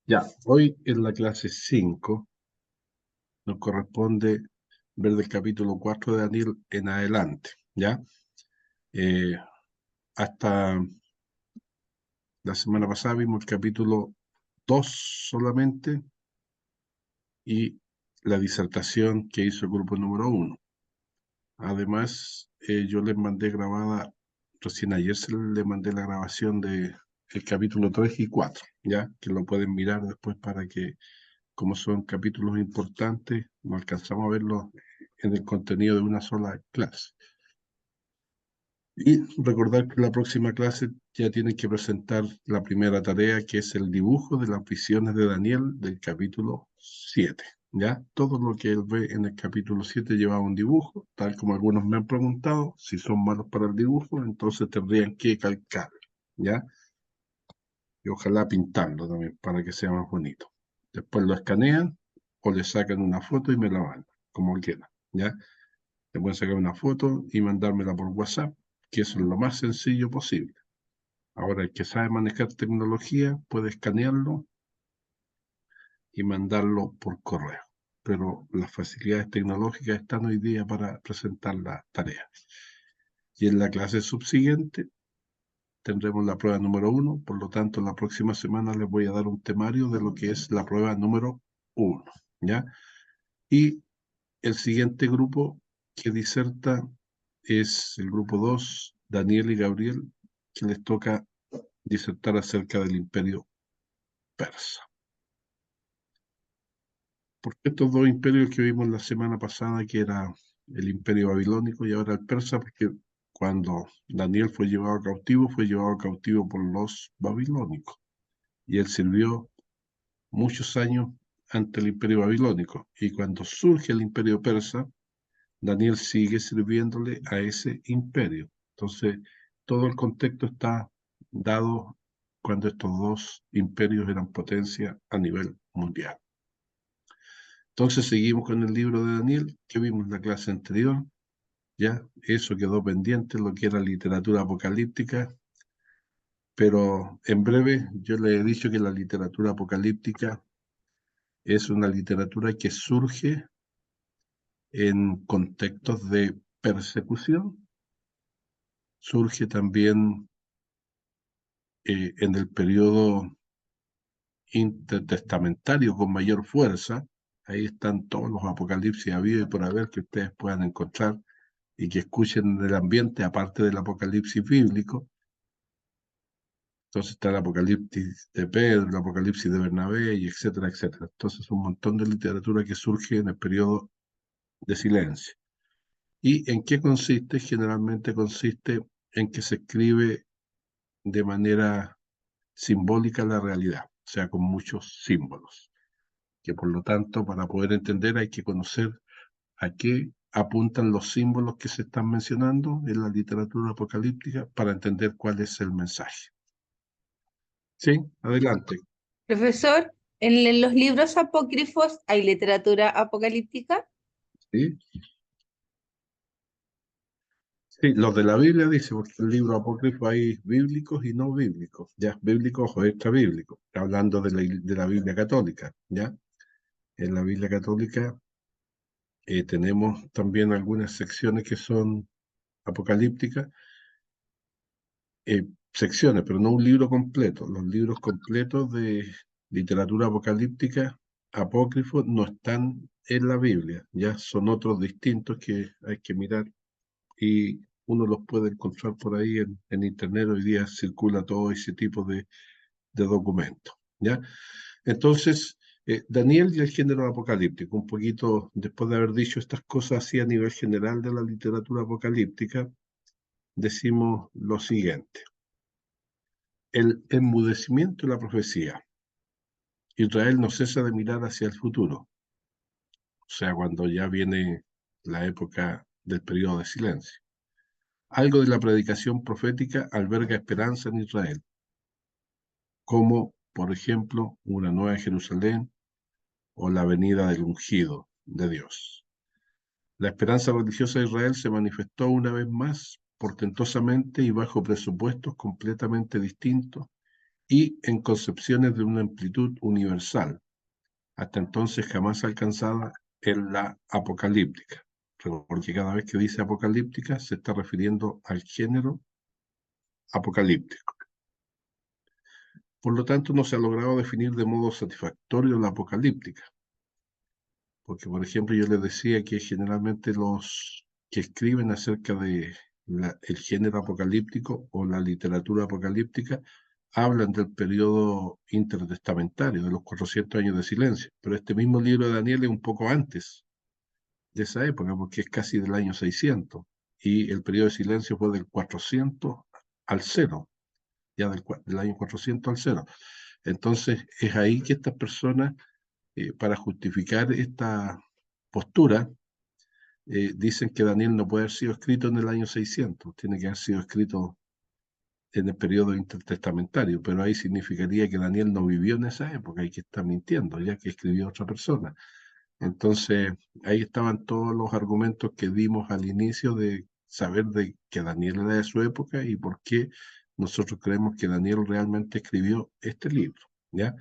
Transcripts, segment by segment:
Ya, hoy en la clase 5 nos corresponde ver del capítulo 4 de Daniel en adelante, ¿ya? Eh, Hasta la semana pasada vimos el capítulo 2 solamente y la disertación que hizo el grupo número 1. Además, yo les mandé grabada, recién ayer le mandé la grabación de el capítulo 3 y 4, ¿ya? Que lo pueden mirar después para que, como son capítulos importantes, no alcanzamos a verlos en el contenido de una sola clase. Y recordar que la próxima clase ya tienen que presentar la primera tarea, que es el dibujo de las visiones de Daniel del capítulo 7. ¿Ya? Todo lo que él ve en el capítulo 7 lleva un dibujo, tal como algunos me han preguntado, si son malos para el dibujo, entonces tendrían que calcar, ¿ya? Y ojalá pintarlo también para que sea más bonito. Después lo escanean o le sacan una foto y me la mandan, como quieran, ¿ya? Le pueden sacar una foto y mandármela por WhatsApp, que eso es lo más sencillo posible. Ahora, el que sabe manejar tecnología puede escanearlo y mandarlo por correo. Pero las facilidades tecnológicas están hoy día para presentar las tareas. Y en la clase subsiguiente tendremos la prueba número 1, por lo tanto, la próxima semana les voy a dar un temario de lo que es la prueba número 1, ¿ya? Y el siguiente grupo que diserta es el grupo 2, Daniel y Gabriel, que les toca disertar acerca del imperio persa. ¿Por qué estos dos imperios que vimos la semana pasada, que era el imperio babilónico y ahora el persa? Porque cuando Daniel fue llevado cautivo por los babilónicos. Y él sirvió muchos años ante el imperio babilónico. Y cuando surge el imperio persa, Daniel sigue sirviéndole a ese imperio. Entonces, todo el contexto está dado cuando estos dos imperios eran potencia a nivel mundial. Entonces, seguimos con el libro de Daniel, que vimos en la clase anterior. Ya, eso quedó pendiente, lo que era literatura apocalíptica, pero en breve yo le he dicho que la literatura apocalíptica es una literatura que surge en contextos de persecución, surge también en el periodo intertestamentario con mayor fuerza. Ahí están todos los apocalipsis habidos y por haber que ustedes puedan encontrar y que escuchen el ambiente, aparte del apocalipsis bíblico. Entonces está el apocalipsis de Pedro, el apocalipsis de Bernabé, y etcétera, etcétera. Entonces un montón de literatura que surge en el periodo de silencio. ¿Y en qué consiste? Generalmente consiste en que se escribe de manera simbólica la realidad, o sea, con muchos símbolos, que por lo tanto, para poder entender hay que conocer a qué apuntan los símbolos que se están mencionando en la literatura apocalíptica para entender cuál es el mensaje. Sí, adelante. Profesor, ¿en los libros apócrifos hay literatura apocalíptica? Sí, sí, los de la Biblia dice, porque el libro apócrifo hay bíblicos y no bíblicos, ya, bíblicos o extra bíblicos, hablando de la Biblia católica, ya. En la Biblia católica tenemos también algunas secciones que son apocalípticas, secciones, pero no un libro completo. Los libros completos de literatura apocalíptica, apócrifos, no están en la Biblia, ya son otros distintos que hay que mirar y uno los puede encontrar por ahí en internet. Hoy día circula todo ese tipo de documentos, ¿ya? Entonces, Daniel y el género apocalíptico, un poquito después de haber dicho estas cosas así a nivel general de la literatura apocalíptica, decimos lo siguiente. El enmudecimiento de la profecía. Israel no cesa de mirar hacia el futuro, o sea, cuando ya viene la época del periodo de silencio. Algo de la predicación profética alberga esperanza en Israel, como, por ejemplo, una nueva Jerusalén o la venida del ungido de Dios. La esperanza religiosa de Israel se manifestó una vez más portentosamente y bajo presupuestos completamente distintos y en concepciones de una amplitud universal, hasta entonces jamás alcanzada en la apocalíptica. Porque cada vez que dice apocalíptica se está refiriendo al género apocalíptico. Por lo tanto, no se ha logrado definir de modo satisfactorio la apocalíptica. Porque, por ejemplo, yo les decía que generalmente los que escriben acerca de el género apocalíptico o la literatura apocalíptica hablan del periodo intertestamentario, de los 400 años de silencio. Pero este mismo libro de Daniel es un poco antes de esa época, porque es casi del año 600. Y el periodo de silencio fue del 400 al 0, ya del año 400 al 0. Entonces, es ahí que estas personas, para justificar esta postura, dicen que Daniel no puede haber sido escrito en el año 600, tiene que haber sido escrito en el periodo intertestamentario, pero ahí significaría que Daniel no vivió en esa época y que está mintiendo, ya que escribió otra persona. Entonces, ahí estaban todos los argumentos que dimos al inicio de saber de que Daniel era de su época y por qué nosotros creemos que Daniel realmente escribió este libro, ¿ya?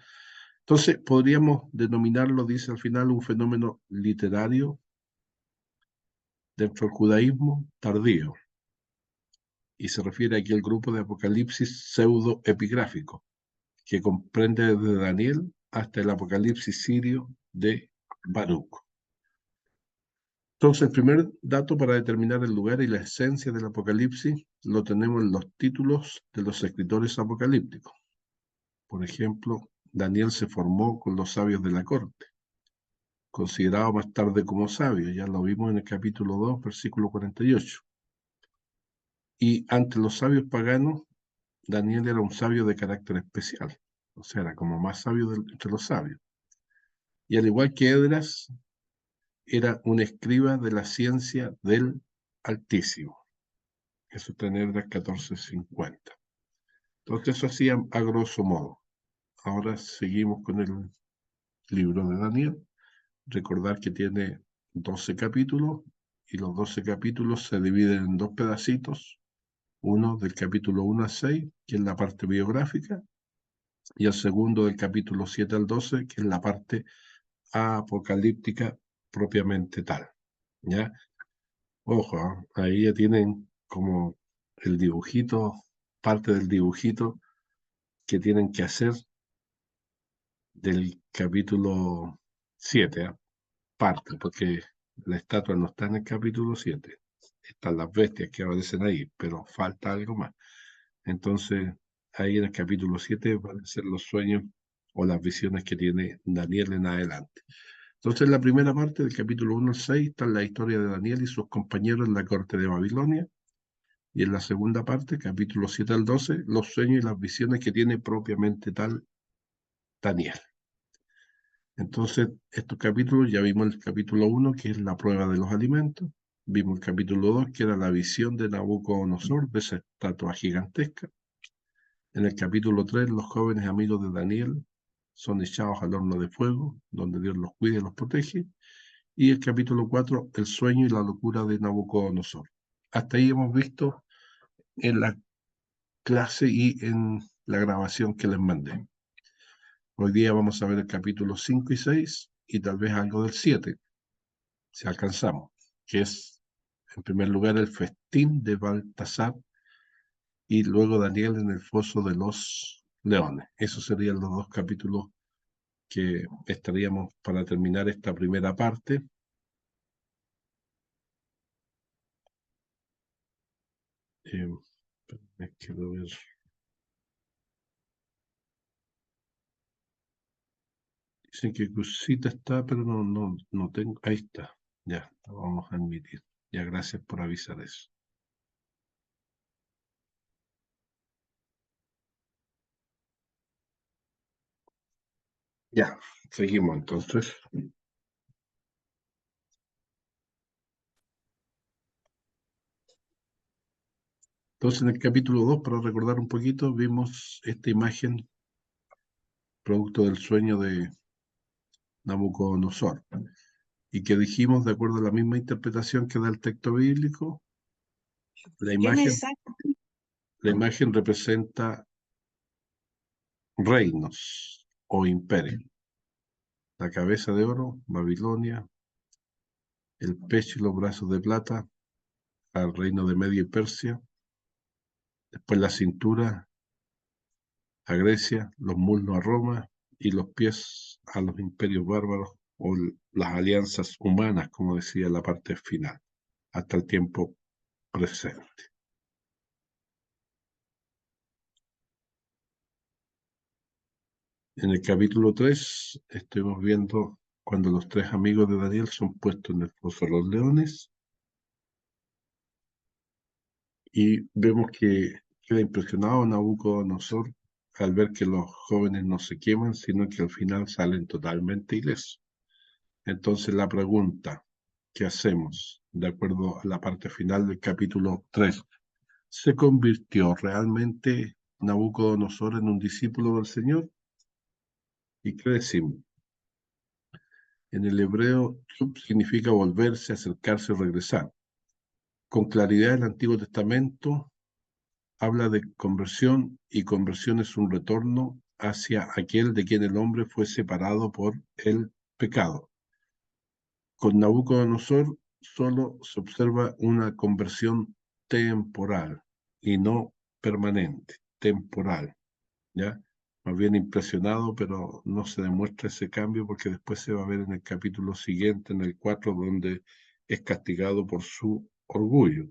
Entonces, podríamos denominarlo, dice al final, un fenómeno literario dentro del judaísmo tardío, y se refiere aquí al grupo de Apocalipsis pseudo-epigráfico, que comprende desde Daniel hasta el Apocalipsis sirio de Baruch. Entonces, el primer dato para determinar el lugar y la esencia del Apocalipsis lo tenemos en los títulos de los escritores apocalípticos. Por ejemplo, Daniel se formó con los sabios de la corte, considerado más tarde como sabio, ya lo vimos en el capítulo 2, versículo 48. Y ante los sabios paganos, Daniel era un sabio de carácter especial, o sea, era como más sabio entre los sabios. Y al igual que Edras, era un escriba de la ciencia del Altísimo. Eso está en Edras 14:50. Entonces, eso hacía a grosso modo. Ahora seguimos con el libro de Daniel. Recordar que tiene 12 capítulos y los 12 capítulos se dividen en dos pedacitos. Uno del capítulo 1 al 6, que es la parte biográfica, y el segundo del capítulo 7 al 12, que es la parte apocalíptica propiamente tal. ¿Ya? Ojo, ahí ya tienen como el dibujito, parte del dibujito que tienen que hacer del capítulo 7, parte, porque la estatua no está en el capítulo 7, están las bestias que aparecen ahí, pero falta algo más. Entonces, ahí en el capítulo 7 van a ser los sueños o las visiones que tiene Daniel en adelante. Entonces, en la primera parte del capítulo 1 al 6 está la historia de Daniel y sus compañeros en la corte de Babilonia. Y en la segunda parte, capítulo 7 al 12, los sueños y las visiones que tiene propiamente tal Daniel. Entonces, estos capítulos, ya vimos el capítulo 1, que es la prueba de los alimentos. Vimos el capítulo 2, que era la visión de Nabucodonosor, de esa estatua gigantesca. En el capítulo 3, los jóvenes amigos de Daniel son echados al horno de fuego, donde Dios los cuida y los protege. Y el capítulo 4, el sueño y la locura de Nabucodonosor. Hasta ahí hemos visto en la clase y en la grabación que les mandé. Hoy día vamos a ver el capítulo 5 y 6 y tal vez algo del 7, si alcanzamos, que es, en primer lugar, el festín de Baltasar y luego Daniel en el foso de los leones. Esos serían los dos capítulos que estaríamos para terminar esta primera parte. Quiero ver. Dicen que Cusita está, pero no tengo. Ahí está. Ya, lo vamos a admitir. Ya, gracias por avisar eso. Ya, seguimos entonces. Entonces, en el capítulo 2, para recordar un poquito, vimos esta imagen producto del sueño de Nabucodonosor y que dijimos, de acuerdo a la misma interpretación que da el texto bíblico, la ¿Qué me imagen, saca? la imagen representa reinos o imperios. La cabeza de oro, Babilonia, el pecho y los brazos de plata al reino de Media y Persia, después la cintura a Grecia, los muslos a Roma y los pies a los imperios bárbaros o las alianzas humanas, como decía la parte final, hasta el tiempo presente. En el capítulo 3 estuvimos viendo cuando los tres amigos de Daniel son puestos en el foso de los leones y vemos que queda impresionado Nabucodonosor al ver que los jóvenes no se queman, sino que al final salen totalmente ilesos. Entonces la pregunta, ¿qué hacemos? De acuerdo a la parte final del capítulo 3, ¿se convirtió realmente Nabucodonosor en un discípulo del Señor? ¿Y qué decimos? En el hebreo, shub significa volverse, acercarse o regresar. Con claridad, el Antiguo Testamento habla de conversión y conversión es un retorno hacia aquel de quien el hombre fue separado por el pecado. Con Nabucodonosor solo se observa una conversión temporal y no permanente, temporal, ¿ya? Más bien impresionado, pero no se demuestra ese cambio porque después se va a ver en el capítulo siguiente, en el 4, donde es castigado por su orgullo.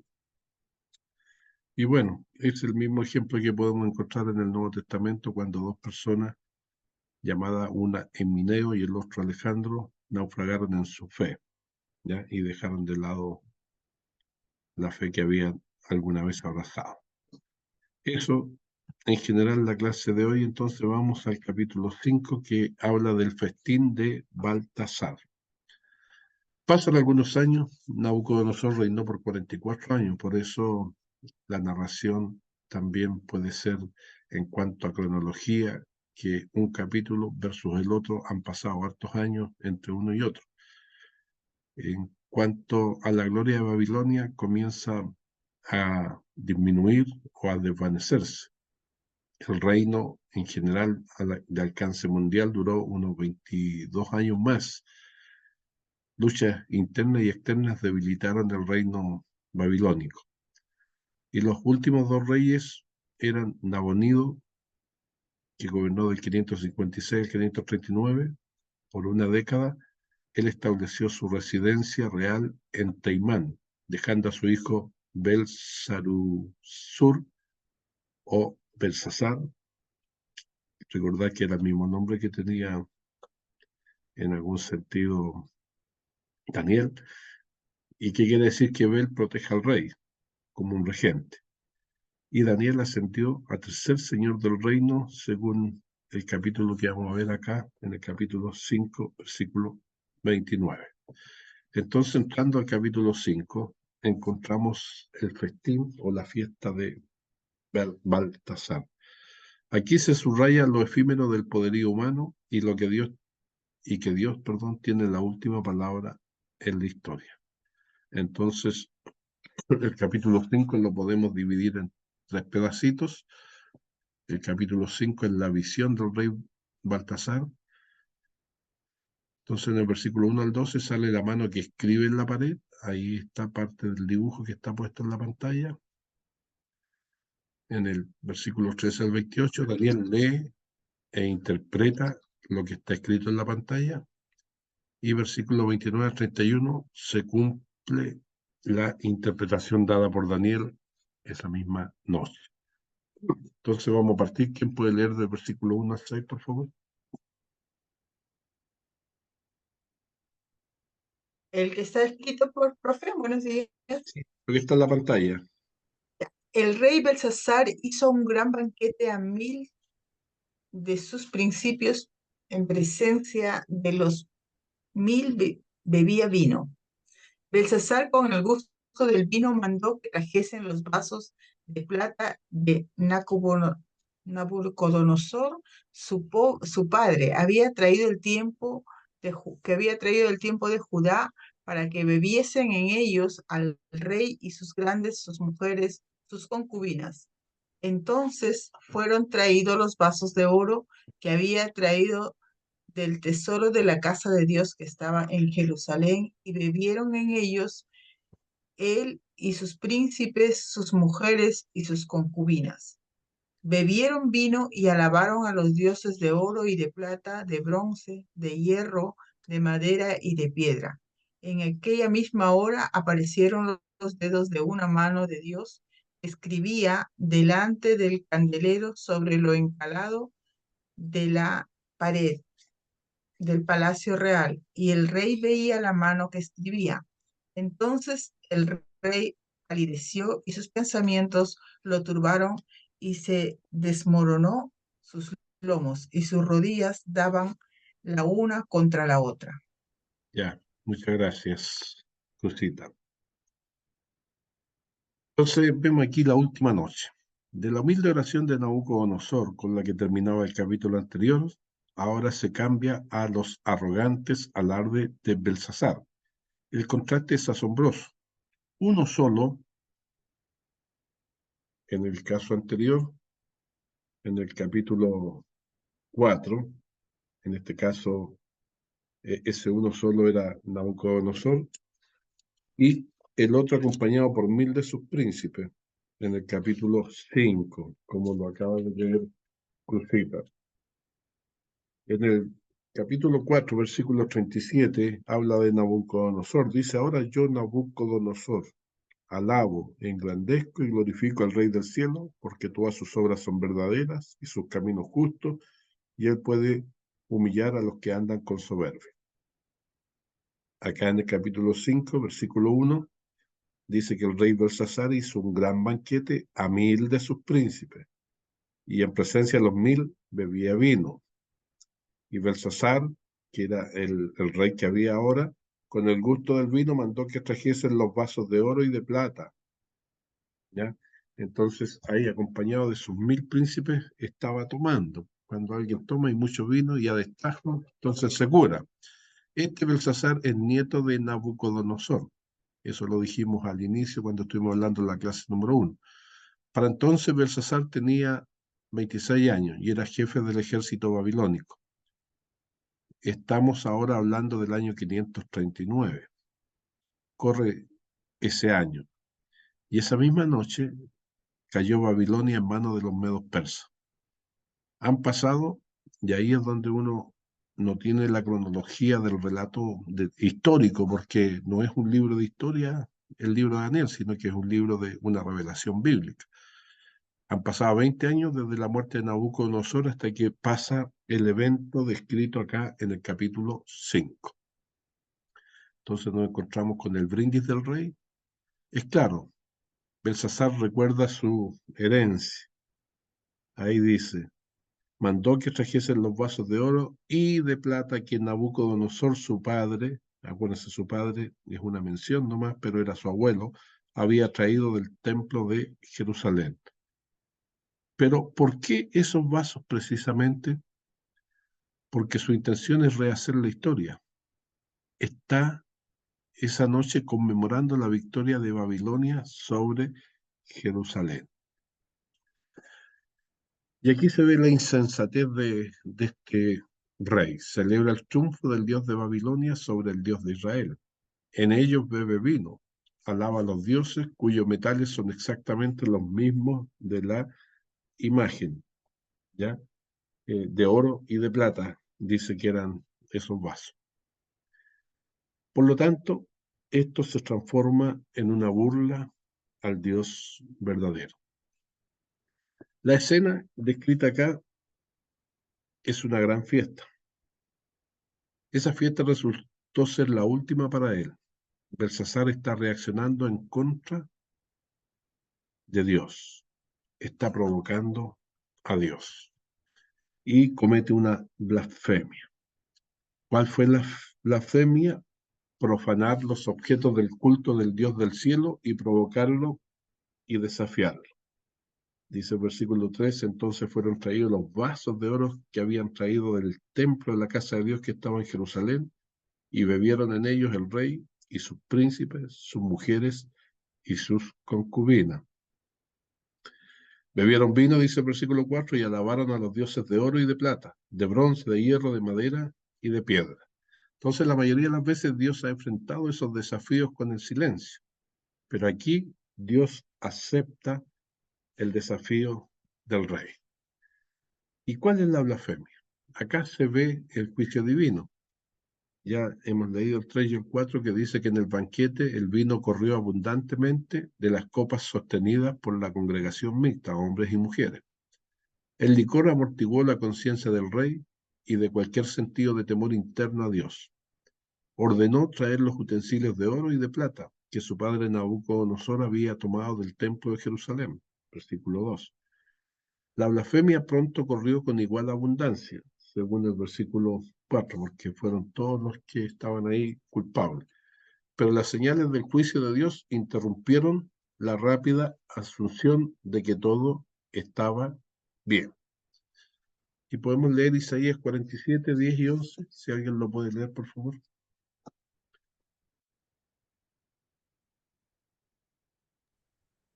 Y bueno, es el mismo ejemplo que podemos encontrar en el Nuevo Testamento cuando dos personas, llamadas una Emineo y el otro Alejandro, naufragaron en su fe, ¿ya? Y dejaron de lado la fe que habían alguna vez abrazado. Eso, en general, la clase de hoy. Entonces vamos al capítulo 5 que habla del festín de Baltasar. Pasan algunos años, Nabucodonosor reinó por 44 años, por eso la narración también puede ser en cuanto a cronología, que un capítulo versus el otro han pasado hartos años entre uno y otro. En cuanto a la gloria de Babilonia, comienza a disminuir o a desvanecerse. El reino en general de alcance mundial duró unos 22 años más. Luchas internas y externas debilitaron el reino babilónico. Y los últimos dos reyes eran Nabonido, que gobernó del 556 al 539 por una década. Él estableció su residencia real en Teimán, dejando a su hijo Belsasar o Belsasar. Recordad que era el mismo nombre que tenía en algún sentido Daniel, y que quiere decir que Bel protege al rey como un regente. Y Daniel ascendió a tercer señor del reino, según el capítulo que vamos a ver acá, en el capítulo 5, versículo 29. Entonces, entrando al capítulo 5, encontramos el festín o la fiesta de Baltasar. Aquí se subraya lo efímero del poderío humano y lo que Dios tiene la última palabra en la historia. Entonces, el capítulo 5 lo podemos dividir en tres pedacitos. El capítulo 5 es la visión del rey Baltasar. Entonces, en el versículo 1 al 12 sale la mano que escribe en la pared. Ahí está parte del dibujo que está puesto en la pantalla. En el versículo 13 al 28, Daniel lee e interpreta lo que está escrito en la pantalla. Y versículo 29 al 31 se cumple la interpretación dada por Daniel esa misma noche. Entonces vamos a partir. ¿Quién puede leer del versículo 1 al 6, por favor? El que está escrito por profe, buenos días. Sí, porque está en la pantalla. El rey Belsasar hizo un gran banquete a 1000 de sus principios en presencia de los 1000 bebía vino. Belsasar, con el gusto del vino, mandó que trajesen los vasos de plata de Nabucodonosor, su padre. Había traído el tiempo que había traído el tiempo de Judá para que bebiesen en ellos al rey y sus grandes, sus mujeres, sus concubinas. Entonces fueron traídos los vasos de oro que había traído del tesoro de la casa de Dios que estaba en Jerusalén, y bebieron en ellos él y sus príncipes, sus mujeres y sus concubinas. Bebieron vino y alabaron a los dioses de oro y de plata, de bronce, de hierro, de madera y de piedra. En aquella misma hora aparecieron los dedos de una mano de Dios, que escribía delante del candelero sobre lo encalado de la pared del palacio real, y el rey veía la mano que escribía. Entonces el rey palideció y sus pensamientos lo turbaron, y se desmoronó sus lomos y sus rodillas daban la una contra la otra. Ya, muchas gracias, Rosita. Entonces vemos aquí la última noche. De la humilde oración de Nabucodonosor, con la que terminaba el capítulo anterior, ahora se cambia a los arrogantes alardes de Belsasar. El contraste es asombroso. Uno solo, en el caso anterior, en el capítulo 4, en este caso, ese uno solo era Nabucodonosor, y el otro acompañado por 1000 de sus príncipes, en el capítulo 5, como lo acaba de leer Cruzita. En el capítulo 4, versículo 37, habla de Nabucodonosor. Dice: ahora yo, Nabucodonosor, alabo, engrandezco y glorifico al Rey del cielo, porque todas sus obras son verdaderas y sus caminos justos, y él puede humillar a los que andan con soberbia. Acá en el capítulo 5, versículo 1, dice que el rey Belsasar hizo un gran banquete a 1000 de sus príncipes, y en presencia de los 1000 bebía vino. Y Belsasar, que era el rey que había ahora, con el gusto del vino mandó que trajesen los vasos de oro y de plata. ¿Ya? Entonces ahí, acompañado de sus 1000 príncipes, estaba tomando. Cuando alguien toma y mucho vino y a destajo, entonces se cura. Este Belsasar es nieto de Nabucodonosor. Eso lo dijimos al inicio cuando estuvimos hablando de la clase número 1. Para entonces Belsasar tenía 26 años y era jefe del ejército babilónico. Estamos ahora hablando del año 539. Corre ese año. Y esa misma noche cayó Babilonia en manos de los medos persas. Han pasado, y ahí es donde uno no tiene la cronología del relato histórico, porque no es un libro de historia el libro de Daniel, sino que es un libro de una revelación bíblica. Han pasado 20 años desde la muerte de Nabucodonosor hasta que pasa el evento descrito acá en el capítulo 5. Entonces nos encontramos con el brindis del rey. Es claro, Belsasar recuerda su herencia. Ahí dice: mandó que trajesen los vasos de oro y de plata que Nabucodonosor, su padre, acuérdense, su padre es una mención nomás, pero era su abuelo, había traído del templo de Jerusalén. Pero ¿por qué esos vasos precisamente? Porque su intención es rehacer la historia. Está esa noche conmemorando la victoria de Babilonia sobre Jerusalén. Y aquí se ve la insensatez de este rey. Celebra el triunfo del dios de Babilonia sobre el dios de Israel. En ellos bebe vino. Alaba a los dioses cuyos metales son exactamente los mismos de la imagen, ¿ya? De oro y de plata, dice que eran esos vasos. Por lo tanto, esto se transforma en una burla al Dios verdadero. La escena descrita acá es una gran fiesta. Esa fiesta resultó ser la última para él. Belsasar está reaccionando en contra de Dios, está provocando a Dios y comete una blasfemia. ¿Cuál fue la blasfemia? Profanar los objetos del culto del Dios del cielo y provocarlo y desafiarlo. Dice el versículo 3, entonces fueron traídos los vasos de oro que habían traído del templo de la casa de Dios que estaba en Jerusalén, y bebieron en ellos el rey y sus príncipes, sus mujeres y sus concubinas. Bebieron vino, dice el versículo 4, y alabaron a los dioses de oro y de plata, de bronce, de hierro, de madera y de piedra. Entonces, la mayoría de las veces Dios ha enfrentado esos desafíos con el silencio. Pero aquí Dios acepta el desafío del rey. ¿Y cuál es la blasfemia? Acá se ve el juicio divino. Ya hemos leído el 3 y el 4 que dice que en el banquete el vino corrió abundantemente de las copas sostenidas por la congregación mixta, hombres y mujeres. El licor amortiguó la conciencia del rey y de cualquier sentido de temor interno a Dios. Ordenó traer los utensilios de oro y de plata que su padre Nabucodonosor había tomado del templo de Jerusalén. Versículo 2. La blasfemia pronto corrió con igual abundancia, según el versículo 4, porque fueron todos los que estaban ahí culpables. Pero las señales del juicio de Dios interrumpieron la rápida asunción de que todo estaba bien. Y podemos leer Isaías 47, 10 y 11, si alguien lo puede leer, por favor.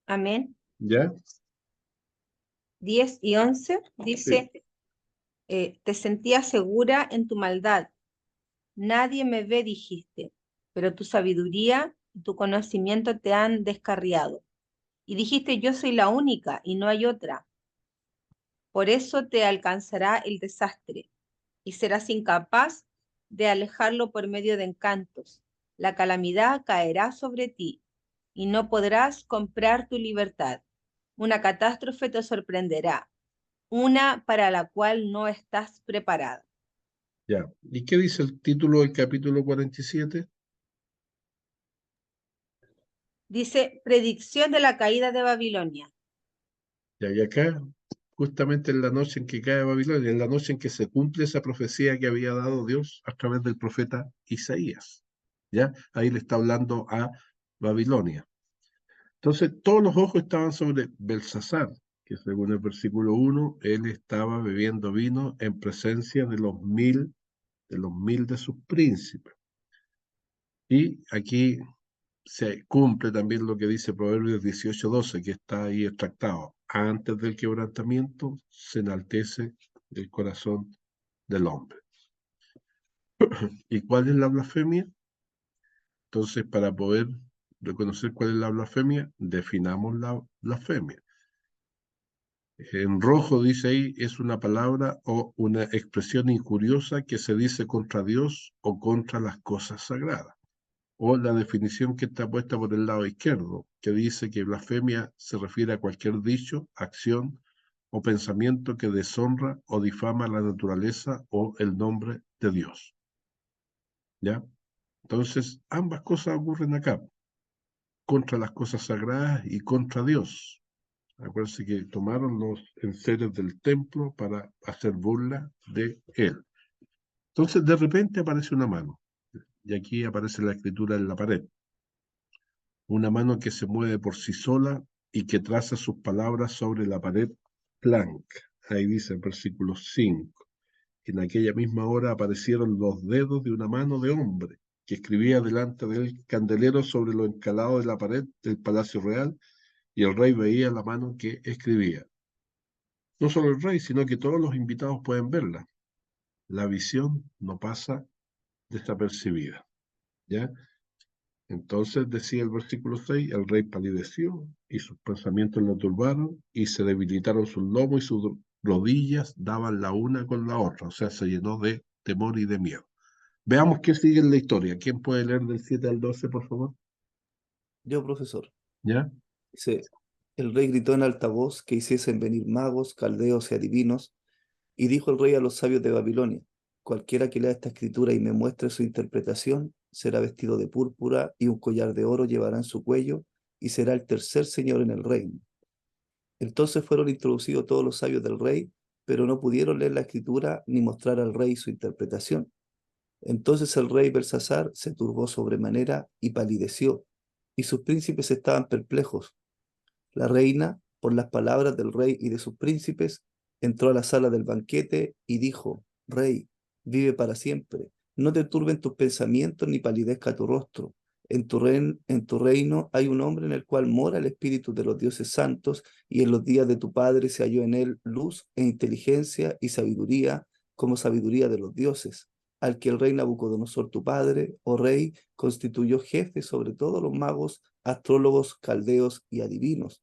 Amén. ¿Ya? 10 y 11 dice, te sentías segura en tu maldad. Nadie me ve, dijiste, pero tu sabiduría y tu conocimiento te han descarriado. Y dijiste, yo soy la única y no hay otra. Por eso te alcanzará el desastre y serás incapaz de alejarlo por medio de encantos. La calamidad caerá sobre ti y no podrás comprar tu libertad. Una catástrofe te sorprenderá, una para la cual no estás preparado. Ya. ¿Y qué dice el título del capítulo 47? Dice, predicción de la caída de Babilonia. Ya, y acá, justamente en la noche en que cae Babilonia, en la noche en que se cumple esa profecía que había dado Dios a través del profeta Isaías. ¿Ya? Ahí le está hablando a Babilonia. Entonces, todos los ojos estaban sobre Belsasar, que según el versículo 1, él estaba bebiendo vino en presencia de los mil de sus príncipes. Y aquí se cumple también lo que dice Proverbios 18:12, que está ahí extractado. Antes del quebrantamiento se enaltece el corazón del hombre. ¿Y cuál es la blasfemia? Entonces, para poder reconocer cuál es la blasfemia, definamos la blasfemia. En rojo dice ahí, es una palabra o una expresión injuriosa que se dice contra Dios o contra las cosas sagradas. O la definición que está puesta por el lado izquierdo, que dice que blasfemia se refiere a cualquier dicho, acción o pensamiento que deshonra o difama la naturaleza o el nombre de Dios. ¿Ya? Entonces, ambas cosas ocurren acá, contra las cosas sagradas y contra Dios. Acuérdense que tomaron los enseres del templo para hacer burla de él. Entonces, de repente aparece una mano, y aquí aparece la escritura en la pared. Una mano que se mueve por sí sola y que traza sus palabras sobre la pared blanca. Ahí dice el versículo 5. En aquella misma hora aparecieron los dedos de una mano de hombre que escribía delante del candelero sobre lo encalado de la pared del palacio real, y el rey veía la mano que escribía. No solo el rey, sino que todos los invitados pueden verla. La visión no pasa desapercibida. ¿Ya? Entonces decía el versículo 6, el rey palideció y sus pensamientos lo turbaron y se debilitaron sus lomos y sus rodillas daban la una con la otra, o sea, se llenó de temor y de miedo. Veamos qué sigue en la historia. ¿Quién puede leer del 7 al 12, por favor? Yo, profesor. ¿Ya? Dice, el rey gritó en alta voz que hiciesen venir magos, caldeos y adivinos, y dijo el rey a los sabios de Babilonia, cualquiera que lea esta escritura y me muestre su interpretación, será vestido de púrpura y un collar de oro llevará en su cuello, y será el tercer señor en el reino. Entonces fueron introducidos todos los sabios del rey, pero no pudieron leer la escritura ni mostrar al rey su interpretación. Entonces el rey Belsasar se turbó sobremanera y palideció, y sus príncipes estaban perplejos. La reina, por las palabras del rey y de sus príncipes, entró a la sala del banquete y dijo, Rey, vive para siempre, no te turben tus pensamientos ni palidezca tu rostro. En tu reino hay un hombre en el cual mora el espíritu de los dioses santos, y en los días de tu padre se halló en él luz e inteligencia y sabiduría, como sabiduría de los dioses, al que el rey Nabucodonosor tu padre, oh rey, constituyó jefe sobre todos los magos, astrólogos, caldeos y adivinos,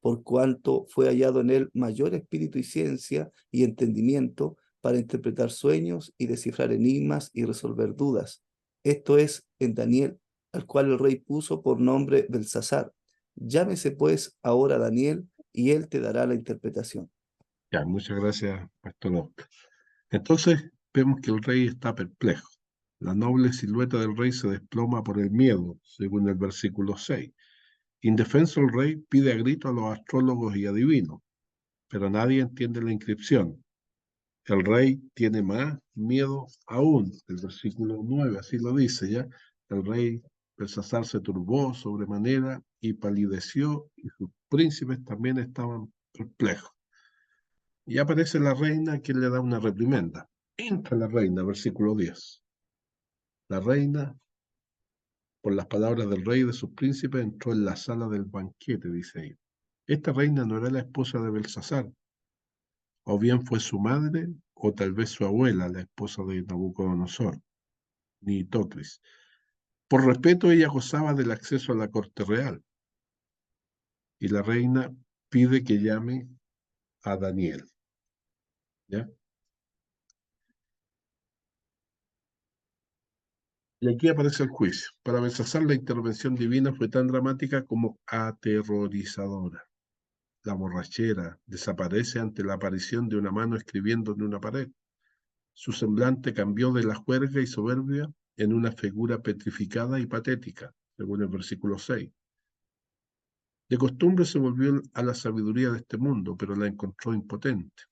por cuanto fue hallado en él mayor espíritu y ciencia y entendimiento para interpretar sueños y descifrar enigmas y resolver dudas. Esto es en Daniel, al cual el rey puso por nombre Belsasar. Llámese pues ahora Daniel, y él te dará la interpretación. Ya, muchas gracias, Pastor Oscar. Entonces vemos que el rey está perplejo. La noble silueta del rey se desploma por el miedo, según el versículo 6. Indefenso el rey pide a grito a los astrólogos y adivinos, pero nadie entiende la inscripción. El rey tiene más miedo aún. El versículo 9 así lo dice ya. El rey Belsasar se turbó sobremanera y palideció, y sus príncipes también estaban perplejos. Y aparece la reina, que le da una reprimenda. Entra la reina, versículo 10. La reina, por las palabras del rey y de sus príncipes, entró en la sala del banquete, dice ahí. Esta reina no era la esposa de Belsasar, o bien fue su madre, o tal vez su abuela, la esposa de Nabucodonosor, ni Tocris. Por respeto, ella gozaba del acceso a la corte real, y la reina pide que llame a Daniel. ¿Ya? Y aquí aparece el juicio. Para Belsasar, la intervención divina fue tan dramática como aterrorizadora. La borrachera desaparece ante la aparición de una mano escribiendo en una pared. Su semblante cambió de la juerga y soberbia en una figura petrificada y patética, según el versículo 6. De costumbre se volvió a la sabiduría de este mundo, pero la encontró impotente.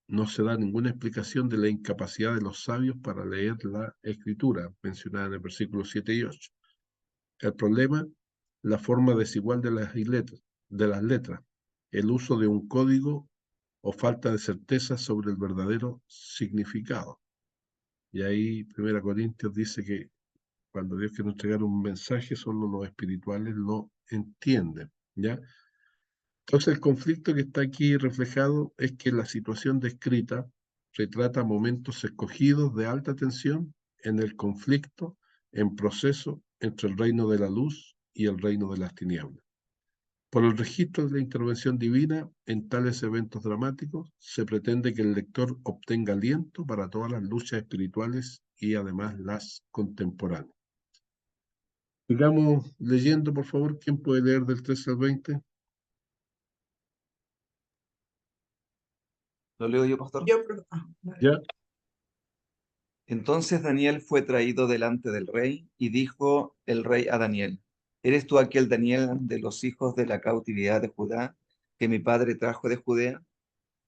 No se da ninguna explicación de la incapacidad de los sabios para leer la escritura, mencionada en el versículo 7 y 8. El problema, la forma desigual de las letras, el uso de un código o falta de certeza sobre el verdadero significado. Y ahí 1 Corintios dice que cuando Dios quiere entregar un mensaje, solo los espirituales lo entienden, ¿ya? Entonces el conflicto que está aquí reflejado es que la situación descrita retrata momentos escogidos de alta tensión en el conflicto en proceso entre el reino de la luz y el reino de las tinieblas. Por el registro de la intervención divina en tales eventos dramáticos, se pretende que el lector obtenga aliento para todas las luchas espirituales y además las contemporáneas. Sigamos leyendo, por favor. ¿Quién puede leer del 13 al 20? ¿Lo leo yo, pastor? Vale. ¿Ya? Entonces Daniel fue traído delante del rey, y dijo el rey a Daniel: ¿Eres tú aquel Daniel de los hijos de la cautividad de Judá, que mi padre trajo de Judea?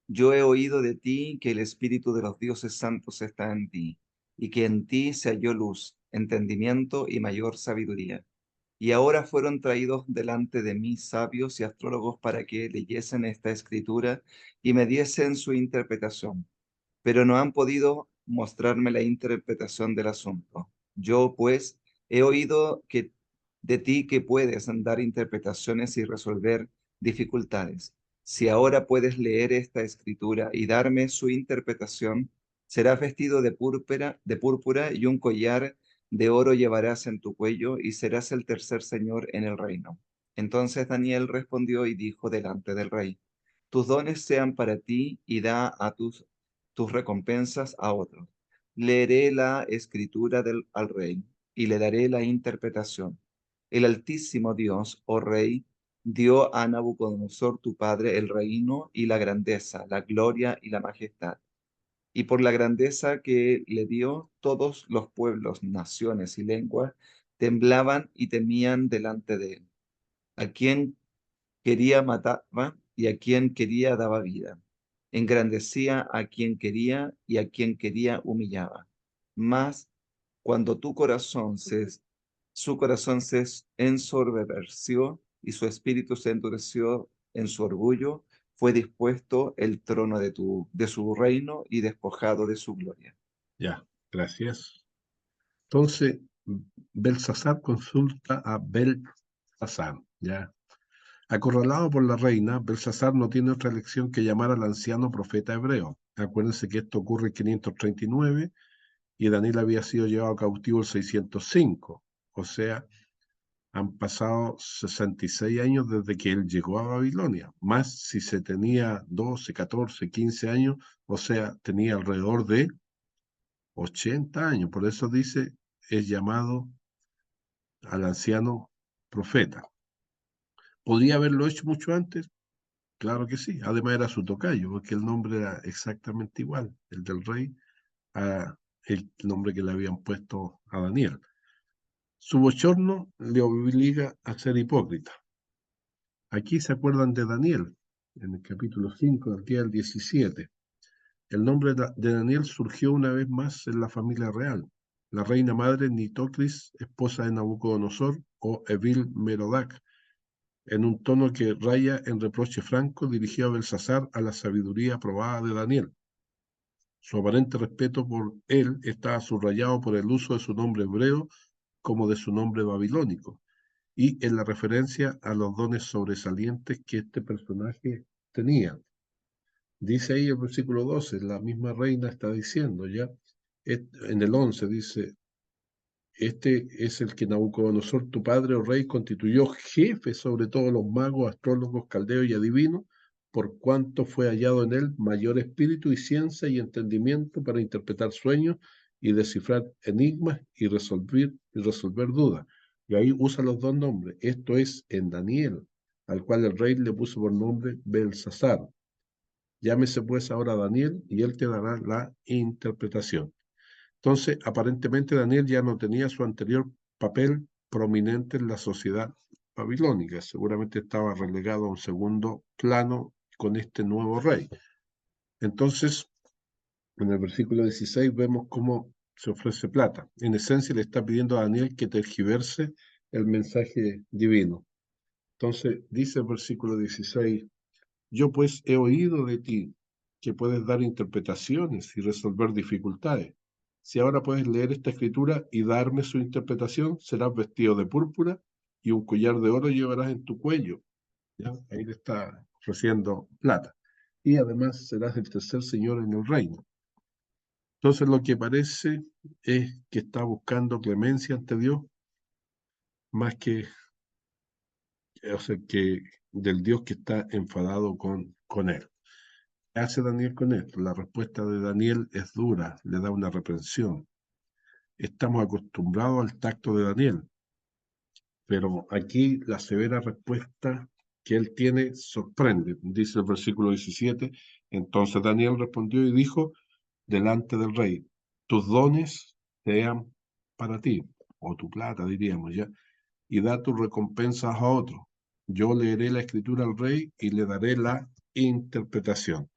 Yo he oído de ti que el espíritu de los dioses santos está en ti, y que en ti se halló luz, entendimiento y mayor sabiduría. Y ahora fueron traídos delante de mí sabios y astrólogos para que leyesen esta escritura y me diesen su interpretación, pero no han podido mostrarme la interpretación del asunto. Yo, pues, he oído de ti que puedes dar interpretaciones y resolver dificultades. Si ahora puedes leer esta escritura y darme su interpretación, serás vestido de púrpura, y un collar de oro llevarás en tu cuello, y serás el tercer señor en el reino. Entonces Daniel respondió y dijo delante del rey: Tus dones sean para ti, y da a tus recompensas a otros. Leeré la escritura al rey, y le daré la interpretación. El Altísimo Dios, oh rey, dio a Nabucodonosor tu padre el reino y la grandeza, la gloria y la majestad. Y por la grandeza que le dio, todos los pueblos, naciones y lenguas temblaban y temían delante de él. A quien quería mataba, y a quien quería daba vida. Engrandecía a quien quería, y a quien quería humillaba. Mas cuando su corazón se ensoberbeció, y su espíritu se endureció en su orgullo, fue dispuesto el trono de su reino y despojado de su gloria. Ya, gracias. Entonces, Belsasar consulta a Belsasar, ¿ya? Acorralado por la reina, Belsasar no tiene otra elección que llamar al anciano profeta hebreo. Acuérdense que esto ocurre en 539 y Daniel había sido llevado cautivo el 605. O sea, han pasado 66 años desde que él llegó a Babilonia, más si se tenía 12, 14, 15 años, o sea, tenía alrededor de 80 años. Por eso dice, es llamado al anciano profeta. ¿Podría haberlo hecho mucho antes? Claro que sí. Además era su tocayo, porque el nombre era exactamente igual, el del rey, a el nombre que le habían puesto a Daniel. Su bochorno le obliga a ser hipócrita. Aquí se acuerdan de Daniel, en el capítulo 5, del día del 17. El nombre de Daniel surgió una vez más en la familia real. La reina madre Nitocris, esposa de Nabucodonosor, o Evil Merodach, en un tono que raya en reproche franco, dirigió a Belsasar a la sabiduría aprobada de Daniel. Su aparente respeto por él estaba subrayado por el uso de su nombre hebreo como de su nombre babilónico, y en la referencia a los dones sobresalientes que este personaje tenía. Dice ahí el versículo 12, la misma reina está diciendo ya, en el 11 dice, este es el que Nabucodonosor, tu padre o rey, constituyó jefe sobre todos los magos, astrólogos, caldeos y adivinos, por cuanto fue hallado en él mayor espíritu y ciencia y entendimiento para interpretar sueños y descifrar enigmas y resolver dudas. Y ahí usa los dos nombres. Esto es en Daniel, al cual el rey le puso por nombre Belsasar. Llámese pues ahora Daniel y él te dará la interpretación. Entonces, aparentemente Daniel ya no tenía su anterior papel prominente en la sociedad babilónica. Seguramente estaba relegado a un segundo plano con este nuevo rey. Entonces, en el versículo 16 vemos cómo se ofrece plata. En esencia le está pidiendo a Daniel que tergiverse el mensaje divino. Entonces, dice el versículo 16, yo pues he oído de ti que puedes dar interpretaciones y resolver dificultades. Si ahora puedes leer esta escritura y darme su interpretación, serás vestido de púrpura y un collar de oro llevarás en tu cuello. ¿Ya? Ahí le está ofreciendo plata. Y además serás el tercer señor en el reino. Entonces lo que parece es que está buscando clemencia ante Dios más que, o sea, que del Dios que está enfadado con él. ¿Qué hace Daniel con esto? La respuesta de Daniel es dura, le da una reprensión. Estamos acostumbrados al tacto de Daniel, pero aquí la severa respuesta que él tiene sorprende. Dice el versículo 17, entonces Daniel respondió y dijo delante del rey, tus dones sean para ti, o tu plata diríamos ya, y da tus recompensas a otro. Yo leeré la escritura al rey y le daré la interpretación.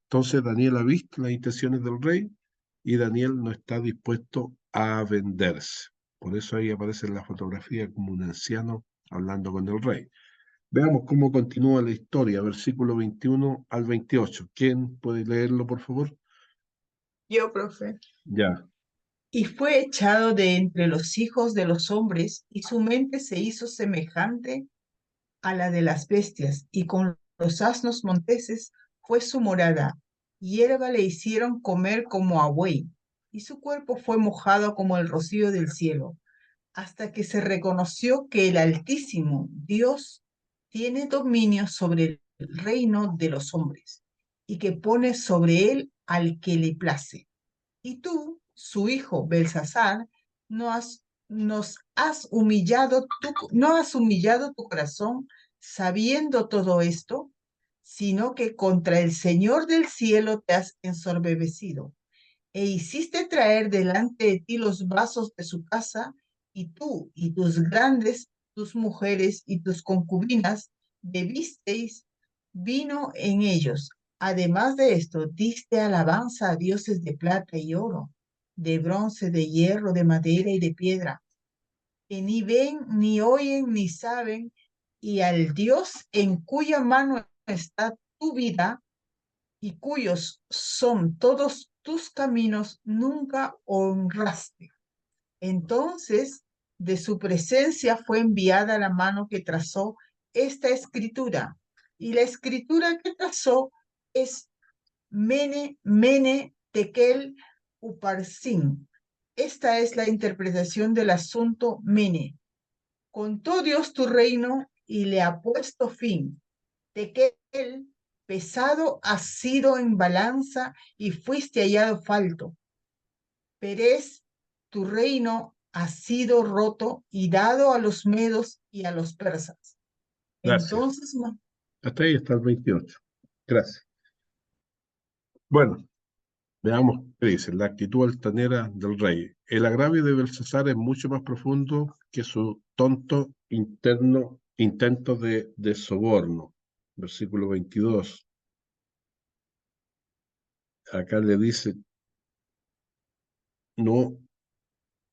Entonces Daniel ha visto las intenciones del rey y Daniel no está dispuesto a venderse. Por eso ahí aparece en la fotografía como un anciano hablando con el rey. Veamos cómo continúa la historia, versículo 21 al 28. ¿Quién puede leerlo, por favor? Yo, profe. Ya. Y fue echado de entre los hijos de los hombres, y su mente se hizo semejante a la de las bestias, y con los asnos monteses fue su morada. Hierba le hicieron comer como a buey, y su cuerpo fue mojado como el rocío del cielo, hasta que se reconoció que el Altísimo Dios tiene dominio sobre el reino de los hombres, y que pone sobre él al que le place. Y tú, su hijo Belsasar, no has humillado tu corazón sabiendo todo esto, sino que contra el Señor del cielo te has ensoberbecido, e hiciste traer delante de ti los vasos de su casa, y tú y tus grandes, tus mujeres y tus concubinas bebisteis vino en ellos. Además de esto, diste alabanza a dioses de plata y oro, de bronce, de hierro, de madera y de piedra, que ni ven, ni oyen, ni saben, y al Dios en cuya mano está tu vida y cuyos son todos tus caminos, nunca honraste. Entonces, de su presencia fue enviada la mano que trazó esta escritura. Y la escritura que trazó es Mene, Mene, Tekel, Uparsin. Esta es la interpretación del asunto Mene. Contó Dios tu reino y le ha puesto fin. Tekel, pesado has sido en balanza y fuiste hallado falto. Perez, tu reino ha sido roto y dado a los medos y a los persas. Gracias. Entonces, Hasta ahí está el 28. Gracias. Bueno, veamos qué dice. La actitud altanera del rey. El agravio de Belsasar es mucho más profundo que su tonto intento de soborno. Versículo 22. Acá le dice, no,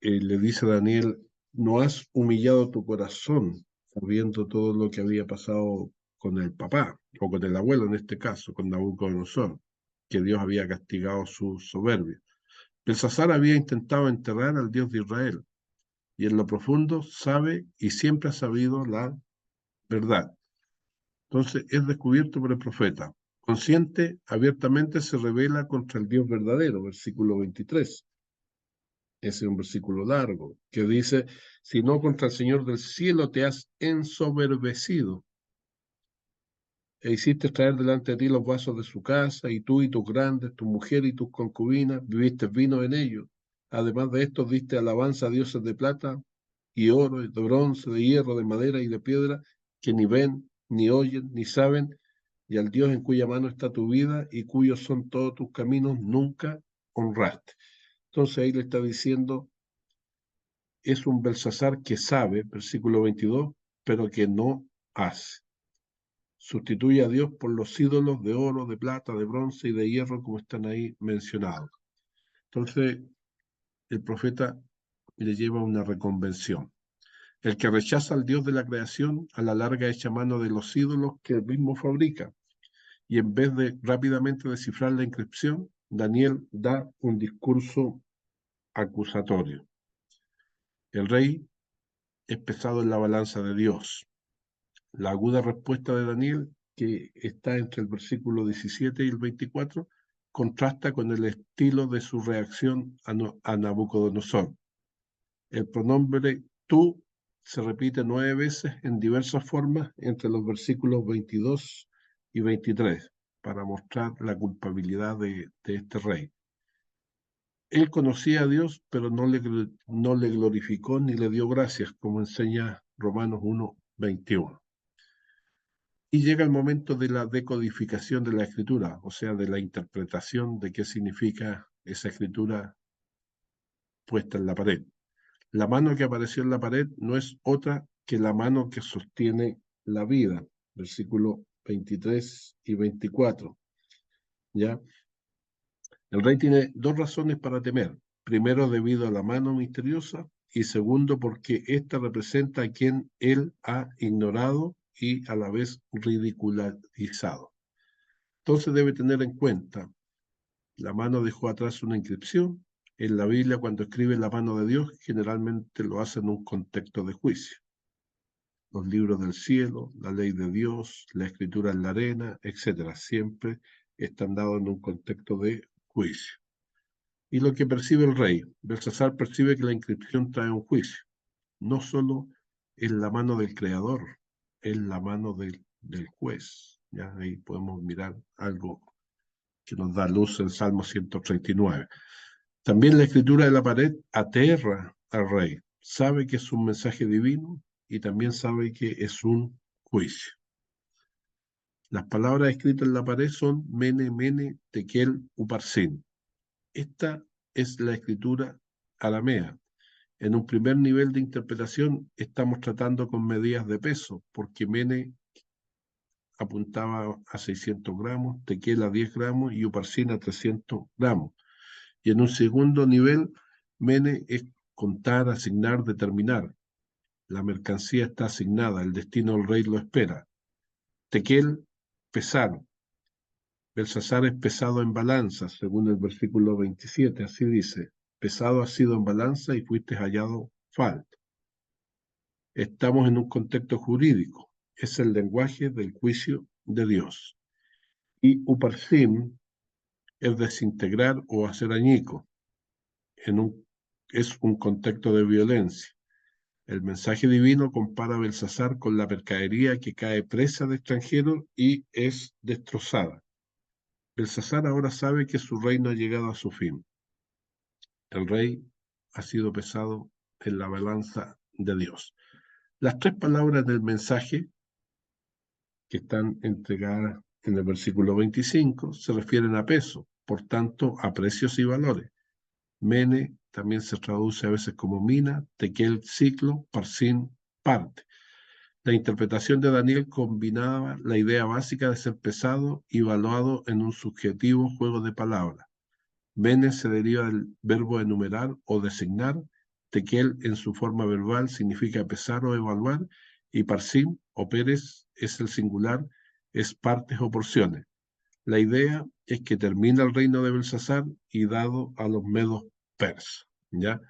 le dice a Daniel, no has humillado tu corazón sabiendo todo lo que había pasado con el papá, o con el abuelo en este caso, con Nabucodonosor, que Dios había castigado su soberbia. Belsasar había intentado enterrar al Dios de Israel, y en lo profundo sabe y siempre ha sabido la verdad. Entonces es descubierto por el profeta. Consciente, abiertamente se revela contra el Dios verdadero, versículo 23. Ese es un versículo largo, que dice, si no contra el Señor del cielo te has ensoberbecido, e hiciste traer delante de ti los vasos de su casa, y tú y tus grandes, tu mujer y tus concubinas, bebiste vino en ellos. Además de esto, diste alabanza a dioses de plata, y oro, y de bronce, de hierro, de madera y de piedra, que ni ven, ni oyen, ni saben, y al Dios en cuya mano está tu vida, y cuyos son todos tus caminos, nunca honraste. Entonces ahí le está diciendo, es un Belsasar que sabe, versículo 22, pero que no hace. Sustituye a Dios por los ídolos de oro, de plata, de bronce y de hierro, como están ahí mencionados. Entonces, el profeta le lleva una reconvención. El que rechaza al Dios de la creación, a la larga echa mano de los ídolos que él mismo fabrica. Y en vez de rápidamente descifrar la inscripción, Daniel da un discurso acusatorio. El rey es pesado en la balanza de Dios. La aguda respuesta de Daniel, que está entre el versículo 17 y el 24, contrasta con el estilo de su reacción a Nabucodonosor. El pronombre tú se repite 9 veces en diversas formas entre los versículos 22 y 23 para mostrar la culpabilidad de este rey. Él conocía a Dios, pero no le glorificó ni le dio gracias, como enseña Romanos 1:21. Y llega el momento de la decodificación de la escritura, o sea, de la interpretación de qué significa esa escritura puesta en la pared. La mano que apareció en la pared no es otra que la mano que sostiene la vida, versículos 23 y 24. ¿Ya? El rey tiene dos razones para temer. Primero, debido a la mano misteriosa, y segundo, porque ésta representa a quien él ha ignorado y a la vez ridiculizado. Entonces debe tener en cuenta, la mano dejó atrás una inscripción. En la Biblia, cuando escribe la mano de Dios, generalmente lo hace en un contexto de juicio. Los libros del cielo, la ley de Dios, la escritura en la arena, etc. Siempre están dados en un contexto de juicio. Y lo que percibe el rey, Belsasar percibe que la inscripción trae un juicio. No solo es la mano del creador, es la mano del juez. ¿Ya? Ahí podemos mirar algo que nos da luz el Salmo 139. También la escritura de la pared aterra al rey. Sabe que es un mensaje divino y también sabe que es un juicio. Las palabras escritas en la pared son Mene, Mene, Tekel, Uparsin. Esta es la escritura aramea. En un primer nivel de interpretación estamos tratando con medidas de peso, porque Mene apuntaba a 600 gramos, Tekel a 10 gramos y Uparsin a 300 gramos. Y en un segundo nivel, Mene es contar, asignar, determinar. La mercancía está asignada, el destino del rey lo espera. Tekel, pesar. Belsasar es pesado en balanzas, según el versículo 27, así dice. pesado has sido en balanza y fuiste hallado falto. Estamos en un contexto jurídico, es el lenguaje del juicio de Dios. Y uparsim es desintegrar o hacer añico, es un contexto de violencia. El mensaje divino compara a Belsasar con la mercadería que cae presa de extranjeros y es destrozada. Belsasar ahora sabe que su reino ha llegado a su fin. El rey ha sido pesado en la balanza de Dios. Las tres palabras del mensaje que están entregadas en el versículo 25 se refieren a peso, por tanto a precios y valores. Mene también se traduce a veces como mina, tekel, ciclo, parsin, parte. La interpretación de Daniel combinaba la idea básica de ser pesado y valuado en un subjetivo juego de palabras. Mene se deriva del verbo enumerar o designar, tekel en su forma verbal significa pesar o evaluar, y parsim o peres es el singular, es partes o porciones. La idea es que termina el reino de Belsasar y dado a los medos persas, ¿ya?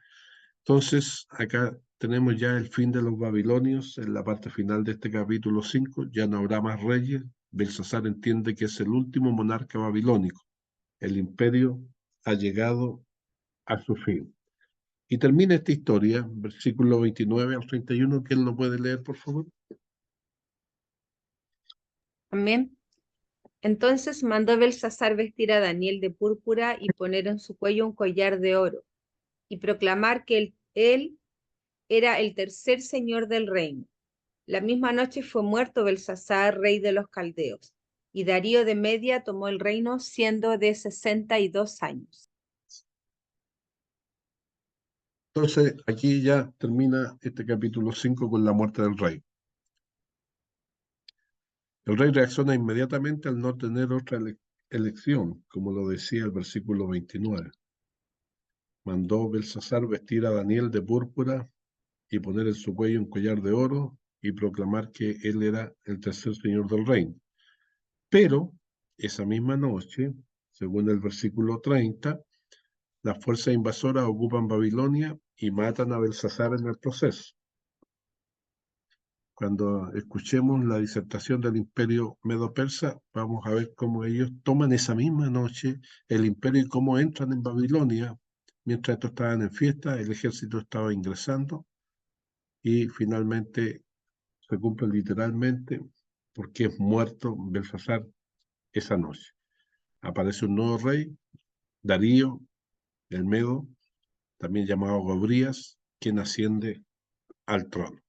Entonces, acá tenemos ya el fin de los babilonios en la parte final de este capítulo 5, ya no habrá más reyes. Belsasar entiende que es el último monarca babilónico. El imperio ha llegado a su fin. Y termina esta historia, versículo 29 al 31, ¿quién lo puede leer, por favor? Amén. Entonces mandó Belsasar vestir a Daniel de púrpura y poner en su cuello un collar de oro, y proclamar que él era el tercer señor del reino. La misma noche fue muerto Belsasar, rey de los caldeos, y Darío de Media tomó el reino siendo de 62 años. Entonces, aquí ya termina este capítulo 5 con la muerte del rey. El rey reacciona inmediatamente al no tener otra elección, como lo decía el versículo 29. Mandó Belsasar vestir a Daniel de púrpura y poner en su cuello un collar de oro y proclamar que él era el tercer señor del reino. Pero esa misma noche, según el versículo 30, las fuerzas invasoras ocupan Babilonia y matan a Belsasar en el proceso. Cuando escuchemos la disertación del imperio medo-persa, vamos a ver cómo ellos toman esa misma noche el imperio y cómo entran en Babilonia. Mientras estos estaban en fiesta, el ejército estaba ingresando y finalmente se cumple literalmente porque es muerto Belsasar esa noche. Aparece un nuevo rey, Darío, el Medo, también llamado Gobrías, quien asciende al trono.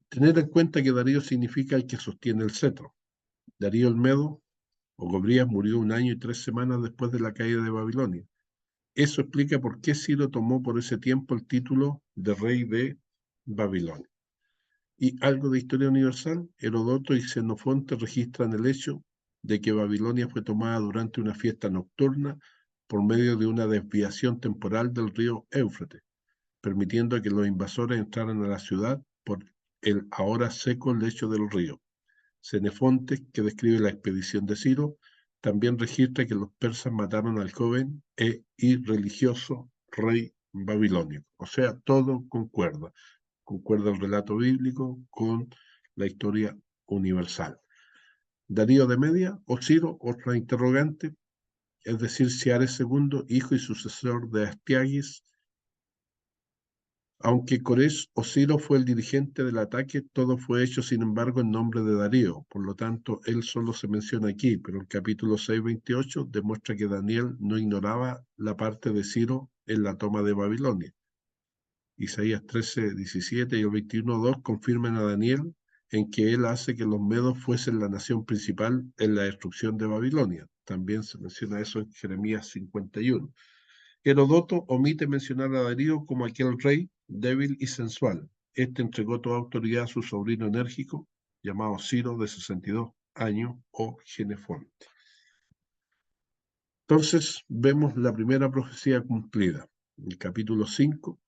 Tener en cuenta que Darío significa el que sostiene el cetro. Darío el Medo, o Gobrías, murió 1 año y 3 semanas después de la caída de Babilonia. Eso explica por qué Ciro tomó por ese tiempo el título de rey de Babilonia. Y algo de historia universal, Herodoto y Xenofonte registran el hecho de que Babilonia fue tomada durante una fiesta nocturna por medio de una desviación temporal del río Éufrates, permitiendo que los invasores entraran a la ciudad por el ahora seco lecho del río. Xenofonte, que describe la expedición de Ciro, también registra que los persas mataron al joven e irreligioso rey babilónico. O sea, todo concuerda. Concuerda el relato bíblico con la historia universal. Darío de Media o Ciro, otra interrogante, es decir, Ciares II, hijo y sucesor de Astiagis. Aunque Corés o Ciro fue el dirigente del ataque, todo fue hecho, sin embargo, en nombre de Darío. Por lo tanto, él solo se menciona aquí, pero el capítulo 6:28 demuestra que Daniel no ignoraba la parte de Ciro en la toma de Babilonia. Isaías 13:17 y el 21:2 confirman a Daniel en que él hace que los medos fuesen la nación principal en la destrucción de Babilonia. También se menciona eso en Jeremías 51. Herodoto omite mencionar a Darío como aquel rey débil y sensual. Este entregó toda autoridad a su sobrino enérgico, llamado Ciro, de 62 años, o Genefonte. Entonces vemos la primera profecía cumplida. El capítulo 5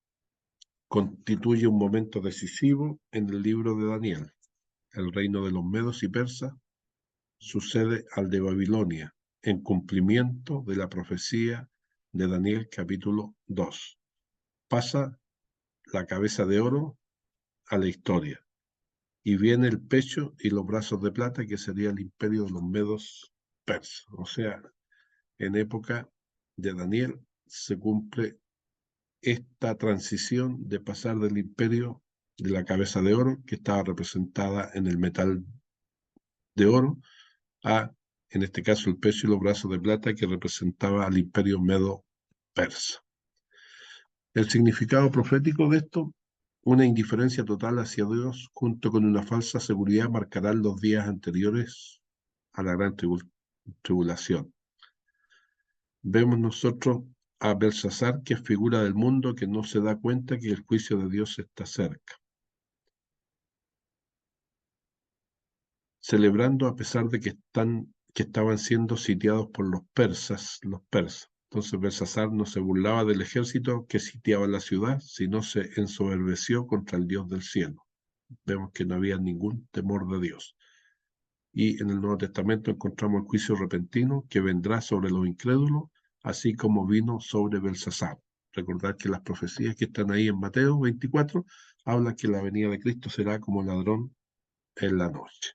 constituye un momento decisivo en el libro de Daniel. El reino de los medos y persas sucede al de Babilonia, en cumplimiento de la profecía de Daniel capítulo 2. Pasa la cabeza de oro a la historia. Y viene el pecho y los brazos de plata, que sería el imperio de los medos persas. O sea, en época de Daniel se cumple esta transición de pasar del imperio de la cabeza de oro, que estaba representada en el metal de oro, a, en este caso, el pecho y los brazos de plata, que representaba al imperio medo-persa. El significado profético de esto: una indiferencia total hacia Dios, junto con una falsa seguridad, marcarán los días anteriores a la gran tribulación. Vemos nosotros a Belsasar, que es figura del mundo, que no se da cuenta que el juicio de Dios está cerca. Celebrando a pesar de que estaban siendo sitiados por los persas. Entonces Belsasar no se burlaba del ejército que sitiaba la ciudad, sino se ensoberbeció contra el Dios del cielo. Vemos que no había ningún temor de Dios. Y en el Nuevo Testamento encontramos el juicio repentino que vendrá sobre los incrédulos, así como vino sobre Belsasar. Recordad que las profecías que están ahí en Mateo 24 hablan que la venida de Cristo será como ladrón en la noche.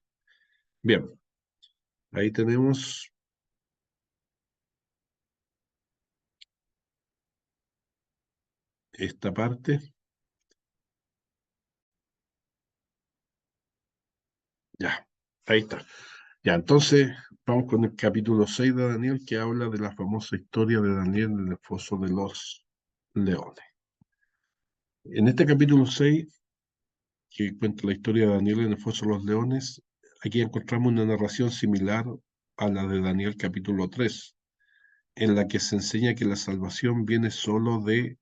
Bien, ahí tenemos esta parte. Ya, ahí está. Ya, entonces vamos con el capítulo 6 de Daniel, que habla de la famosa historia de Daniel en el foso de los leones. En este capítulo 6, que cuenta la historia de Daniel en el foso de los leones, aquí encontramos una narración similar a la de Daniel capítulo 3, en la que se enseña que la salvación viene solo de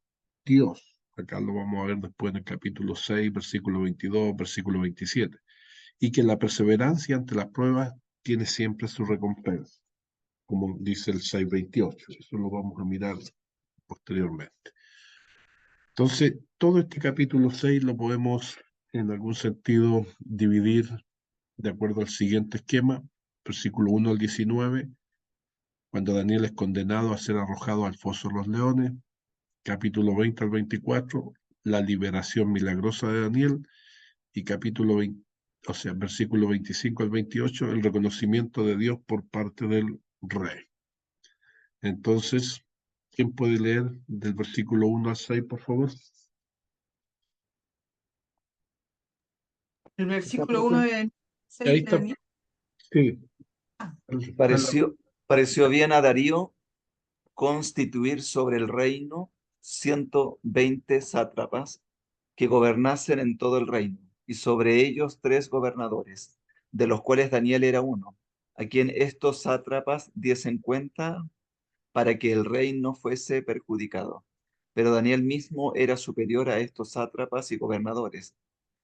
Dios. Acá lo vamos a ver después en el capítulo 6, versículo 22, versículo 27. Y que la perseverancia ante las pruebas tiene siempre su recompensa, como dice el 6:28. Eso lo vamos a mirar posteriormente. Entonces, todo este capítulo 6 lo podemos, en algún sentido, dividir de acuerdo al siguiente esquema: versículo 1 al 19, cuando Daniel es condenado a ser arrojado al foso de los leones; capítulo 20 al 24, la liberación milagrosa de Daniel; y capítulo 20, o sea, versículo 25 al 28, el reconocimiento de Dios por parte del rey. Entonces, ¿quién puede leer del versículo 1 al 6, por favor? El versículo 1 de Ahí 6 de está. Daniel. Sí. Pareció bien a Darío constituir sobre el reino 120 sátrapas que gobernasen en todo el reino, y sobre ellos 3 gobernadores, de los cuales Daniel era uno, a quien estos sátrapas diesen cuenta para que el rey no fuese perjudicado. Pero Daniel mismo era superior a estos sátrapas y gobernadores,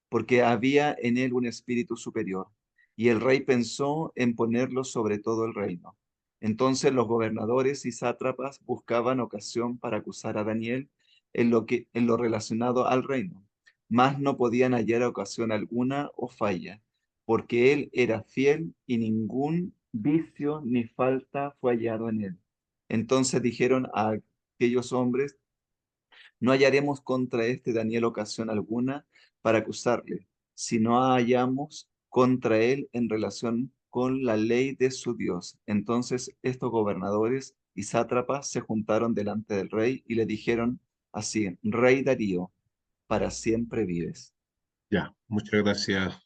porque había en él un espíritu superior, y el rey pensó en ponerlo sobre todo el reino. Entonces los gobernadores y sátrapas buscaban ocasión para acusar a Daniel en lo relacionado al reino, mas no podían hallar ocasión alguna o falla, porque él era fiel y ningún vicio ni falta fue hallado en él. Entonces dijeron a aquellos hombres: no hallaremos contra este Daniel ocasión alguna para acusarle, si no hallamos contra él en relación con la ley de su Dios. Entonces estos gobernadores y sátrapas se juntaron delante del rey y le dijeron así: Rey Darío, para siempre vives. Ya, muchas gracias.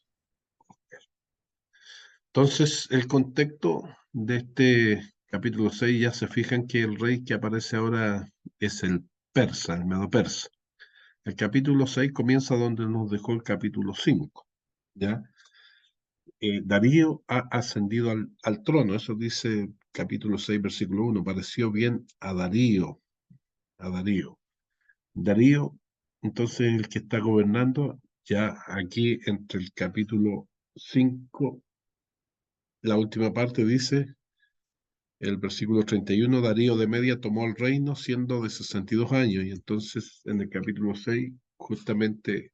Entonces, el contexto de este capítulo 6, ya se fijan que el rey que aparece ahora es el persa, el medo persa. El capítulo 6 comienza donde nos dejó el capítulo 5, ¿ya? Darío ha ascendido al trono, eso dice capítulo 6, versículo 1, pareció bien a Darío, a Darío. Darío, entonces, el que está gobernando, ya aquí entre el capítulo 5, la última parte dice, el versículo 31, Darío de Media tomó el reino siendo de 62 años, y entonces en el capítulo 6 justamente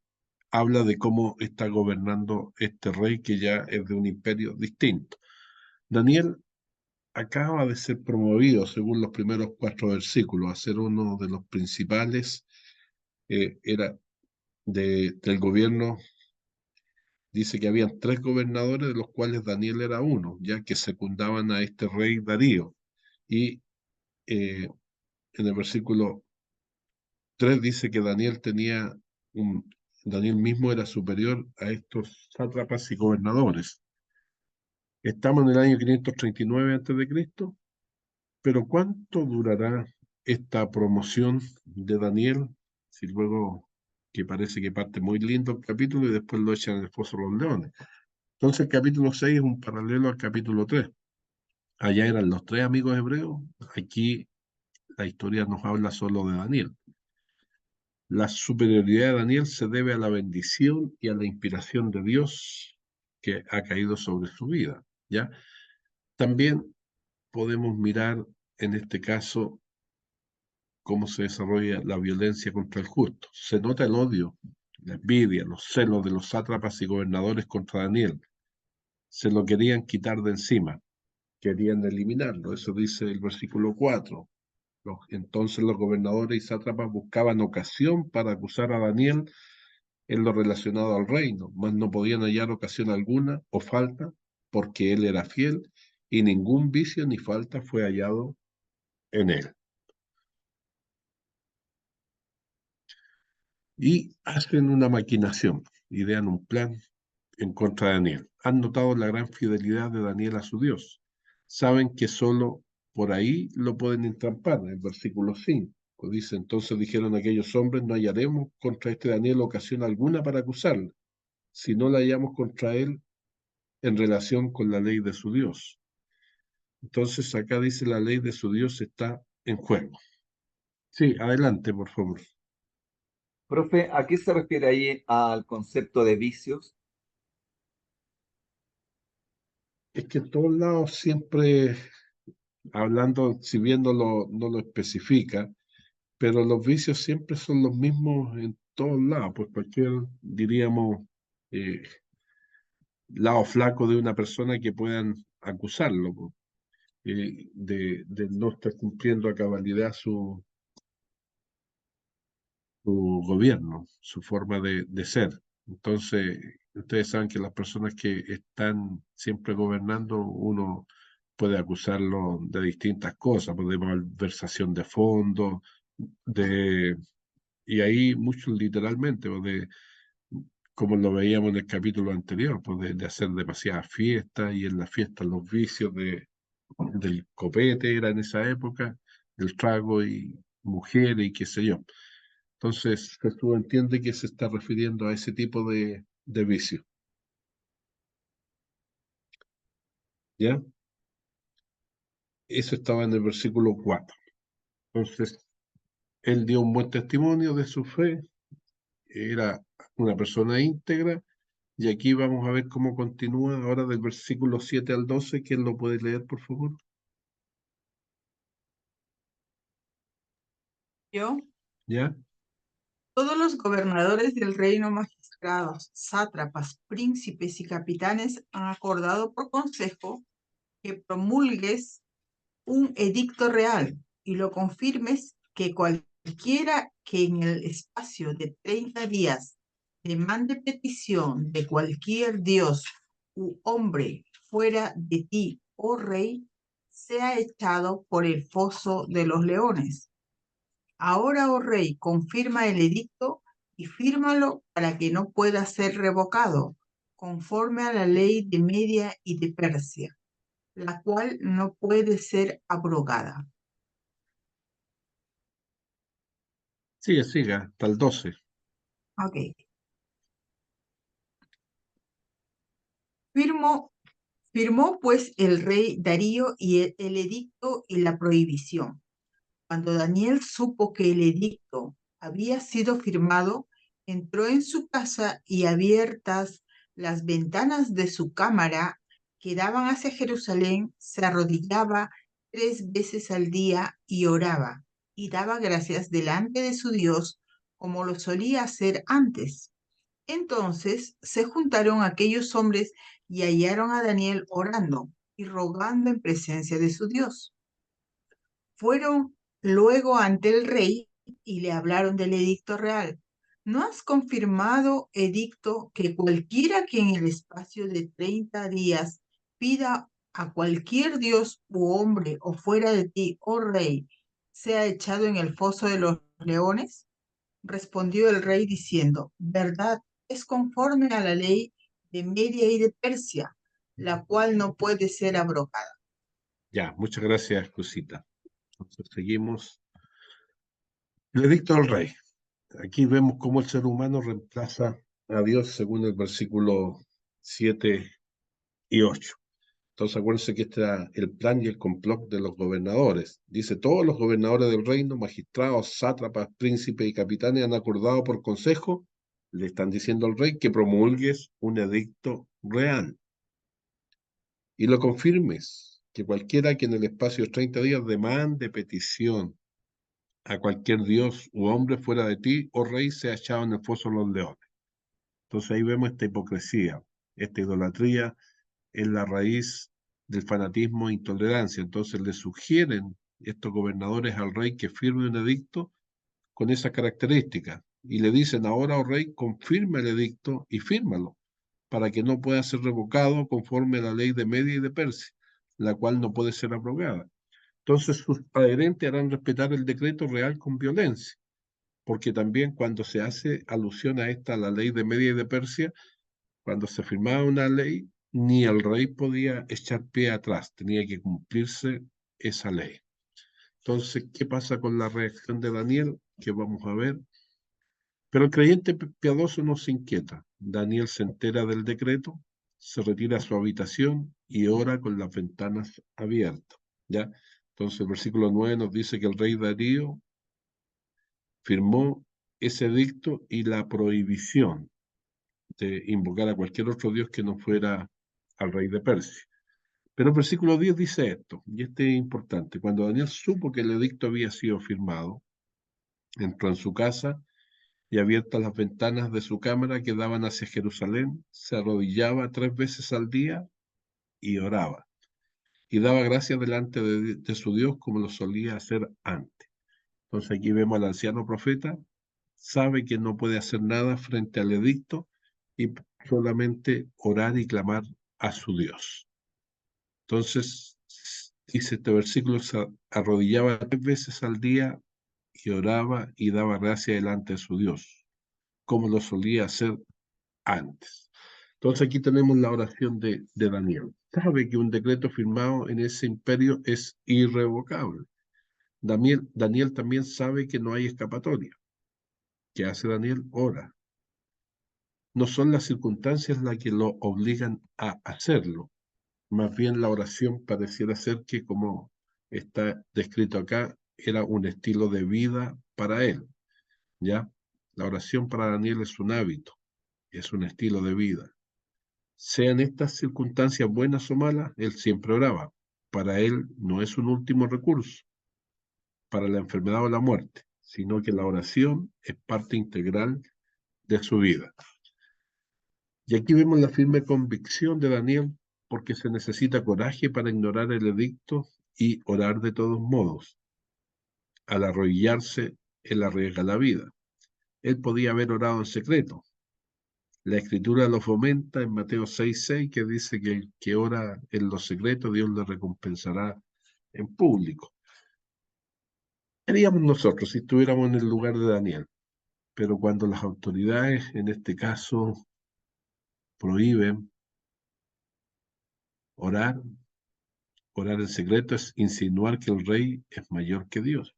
habla de cómo está gobernando este rey que ya es de un imperio distinto. Daniel acaba de ser promovido, según los primeros 4 versículos, a ser uno de los principales, era del gobierno. Dice que habían 3 gobernadores, de los cuales Daniel era uno, ya que secundaban a este rey Darío. Y en el versículo 3 dice que Daniel mismo era superior a estos sátrapas y gobernadores. Estamos en el año 539 a.C., pero ¿cuánto durará esta promoción de Daniel? Si luego, que parece que parte muy lindo el capítulo y después lo echan en el foso de los leones. Entonces el capítulo 6 es un paralelo al capítulo 3. Allá eran los 3 amigos hebreos, aquí la historia nos habla solo de Daniel. La superioridad de Daniel se debe a la bendición y a la inspiración de Dios que ha caído sobre su vida, ¿ya? También podemos mirar en este caso cómo se desarrolla la violencia contra el justo. Se nota el odio, la envidia, los celos de los sátrapas y gobernadores contra Daniel. Se lo querían quitar de encima, querían eliminarlo. Eso dice el versículo 4. Entonces los gobernadores y sátrapas buscaban ocasión para acusar a Daniel en lo relacionado al reino, mas no podían hallar ocasión alguna o falta, porque él era fiel y ningún vicio ni falta fue hallado en él. Y hacen una maquinación, idean un plan en contra de Daniel. Han notado la gran fidelidad de Daniel a su Dios. Saben que solo por ahí lo pueden entrampar. En el versículo 5 dice, entonces dijeron aquellos hombres, no hallaremos contra este Daniel ocasión alguna para acusarle, si no la hallamos contra él en relación con la ley de su Dios. Entonces acá dice la ley de su Dios está en juego. Sí, adelante, por favor. Profe, ¿a qué se refiere ahí al concepto de vicios? Es que en todos lados siempre hablando, si bien no lo especifica, pero los vicios siempre son los mismos en todos lados, pues cualquier, diríamos, eh, lado flaco de una persona que puedan acusarlo pues, de no estar cumpliendo a cabalidad su gobierno, su forma de ser. Entonces, ustedes saben que las personas que están siempre gobernando, uno puede acusarlo de distintas cosas, pues, de malversación de fondos, y ahí muchos literalmente, pues, como lo veíamos en el capítulo anterior, pues de hacer demasiadas fiestas y en las fiestas los vicios del copete era en esa época, el trago y mujeres y qué sé yo. Entonces, Jesús entiende que se está refiriendo a ese tipo de vicio. ¿Ya? Eso estaba en el versículo 4. Entonces, él dio un buen testimonio de su fe, era una persona íntegra, y aquí vamos a ver cómo continúa ahora del versículo 7 al 12. ¿Quién lo puede leer, por favor? Yo, ¿Ya? todos los gobernadores del reino, magistrados, sátrapas, príncipes y capitanes han acordado por consejo que promulgues un edicto real y lo confirmes, que cualquiera que en el espacio de 30 días demande petición de cualquier dios u hombre fuera de ti, oh rey, sea echado por el foso de los leones. Ahora, oh rey, confirma el edicto y fírmalo para que no pueda ser revocado, conforme a la ley de Media y de Persia, la cual no puede ser abrogada. Siga, hasta el 12. Ok. Firmó pues el rey Darío y el edicto y la prohibición. Cuando Daniel supo que el edicto había sido firmado, entró en su casa y, abiertas las ventanas de su cámara que daban hacia Jerusalén, se arrodillaba 3 veces al día y oraba y daba gracias delante de su Dios, como lo solía hacer antes. Entonces se juntaron aquellos hombres y hallaron a Daniel orando y rogando en presencia de su Dios. Fueron luego ante el rey y le hablaron del edicto real. ¿No has confirmado, edicto, que cualquiera que en el espacio de 30 días pida a cualquier dios u hombre o fuera de ti, oh rey, sea echado en el foso de los leones? Respondió el rey diciendo, verdad, es conforme a la ley de Media y de Persia, la cual no puede ser abrogada. Ya, muchas gracias, Cosita. Entonces seguimos. El edicto del rey. Aquí vemos cómo el ser humano reemplaza a Dios según el versículo 7 y 8. Entonces acuérdense que este era el plan y el complot de los gobernadores. Dice, todos los gobernadores del reino, magistrados, sátrapas, príncipes y capitanes han acordado por consejo, le están diciendo al rey que promulgues un edicto real y lo confirmes, que cualquiera que en el espacio de 30 días demande petición a cualquier dios u hombre fuera de ti, oh rey, sea echado en el foso de los leones. Entonces ahí vemos esta hipocresía, esta idolatría es la raíz del fanatismo e intolerancia. Entonces le sugieren estos gobernadores al rey que firme un edicto con esa característica y le dicen, ahora, oh rey, confirma el edicto y fírmalo para que no pueda ser revocado conforme a la ley de Media y de Persia, la cual no puede ser abrogada. Entonces sus adherentes harán respetar el decreto real con violencia, porque también cuando se hace alusión a esta, la ley de Media y de Persia, cuando se firmaba una ley, ni el rey podía echar pie atrás, tenía que cumplirse esa ley. Entonces, ¿qué pasa con la reacción de Daniel? Que vamos a ver. Pero el creyente piadoso no se inquieta. Daniel se entera del decreto, se retira a su habitación y ora con las ventanas abiertas. ¿Ya? Entonces, el versículo 9 nos dice que el rey Darío firmó ese edicto y la prohibición de invocar a cualquier otro dios que no fuera al rey de Persia. Pero el versículo 10 dice esto, y este es importante. Cuando Daniel supo que el edicto había sido firmado, entró en su casa y abiertas las ventanas de su cámara que daban hacia Jerusalén, se arrodillaba 3 veces al día y oraba. Y daba gracias delante de su Dios como lo solía hacer antes. Entonces aquí vemos al anciano profeta, sabe que no puede hacer nada frente al edicto y solamente orar y clamar a su Dios. Entonces, dice este versículo, se arrodillaba 3 veces al día y oraba y daba gracia delante de su Dios, como lo solía hacer antes. Entonces aquí tenemos la oración de Daniel. Sabe que un decreto firmado en ese imperio es irrevocable. Daniel también sabe que no hay escapatoria. ¿Qué hace Daniel? Ora. No son las circunstancias las que lo obligan a hacerlo. Más bien la oración pareciera ser que, como está descrito acá, era un estilo de vida para él. ¿Ya? La oración para Daniel es un hábito, es un estilo de vida. Sean estas circunstancias buenas o malas, él siempre oraba. Para él no es un último recurso para la enfermedad o la muerte, sino que la oración es parte integral de su vida. Y aquí vemos la firme convicción de Daniel, porque se necesita coraje para ignorar el edicto y orar de todos modos. Al arrodillarse, él arriesga la vida. Él podía haber orado en secreto. La escritura lo fomenta en Mateo 6:6, que dice que el que ora en los secretos, Dios le recompensará en público. ¿Qué haríamos nosotros si estuviéramos en el lugar de Daniel? Pero cuando las autoridades, en este caso, prohíben orar, orar en secreto es insinuar que el rey es mayor que Dios.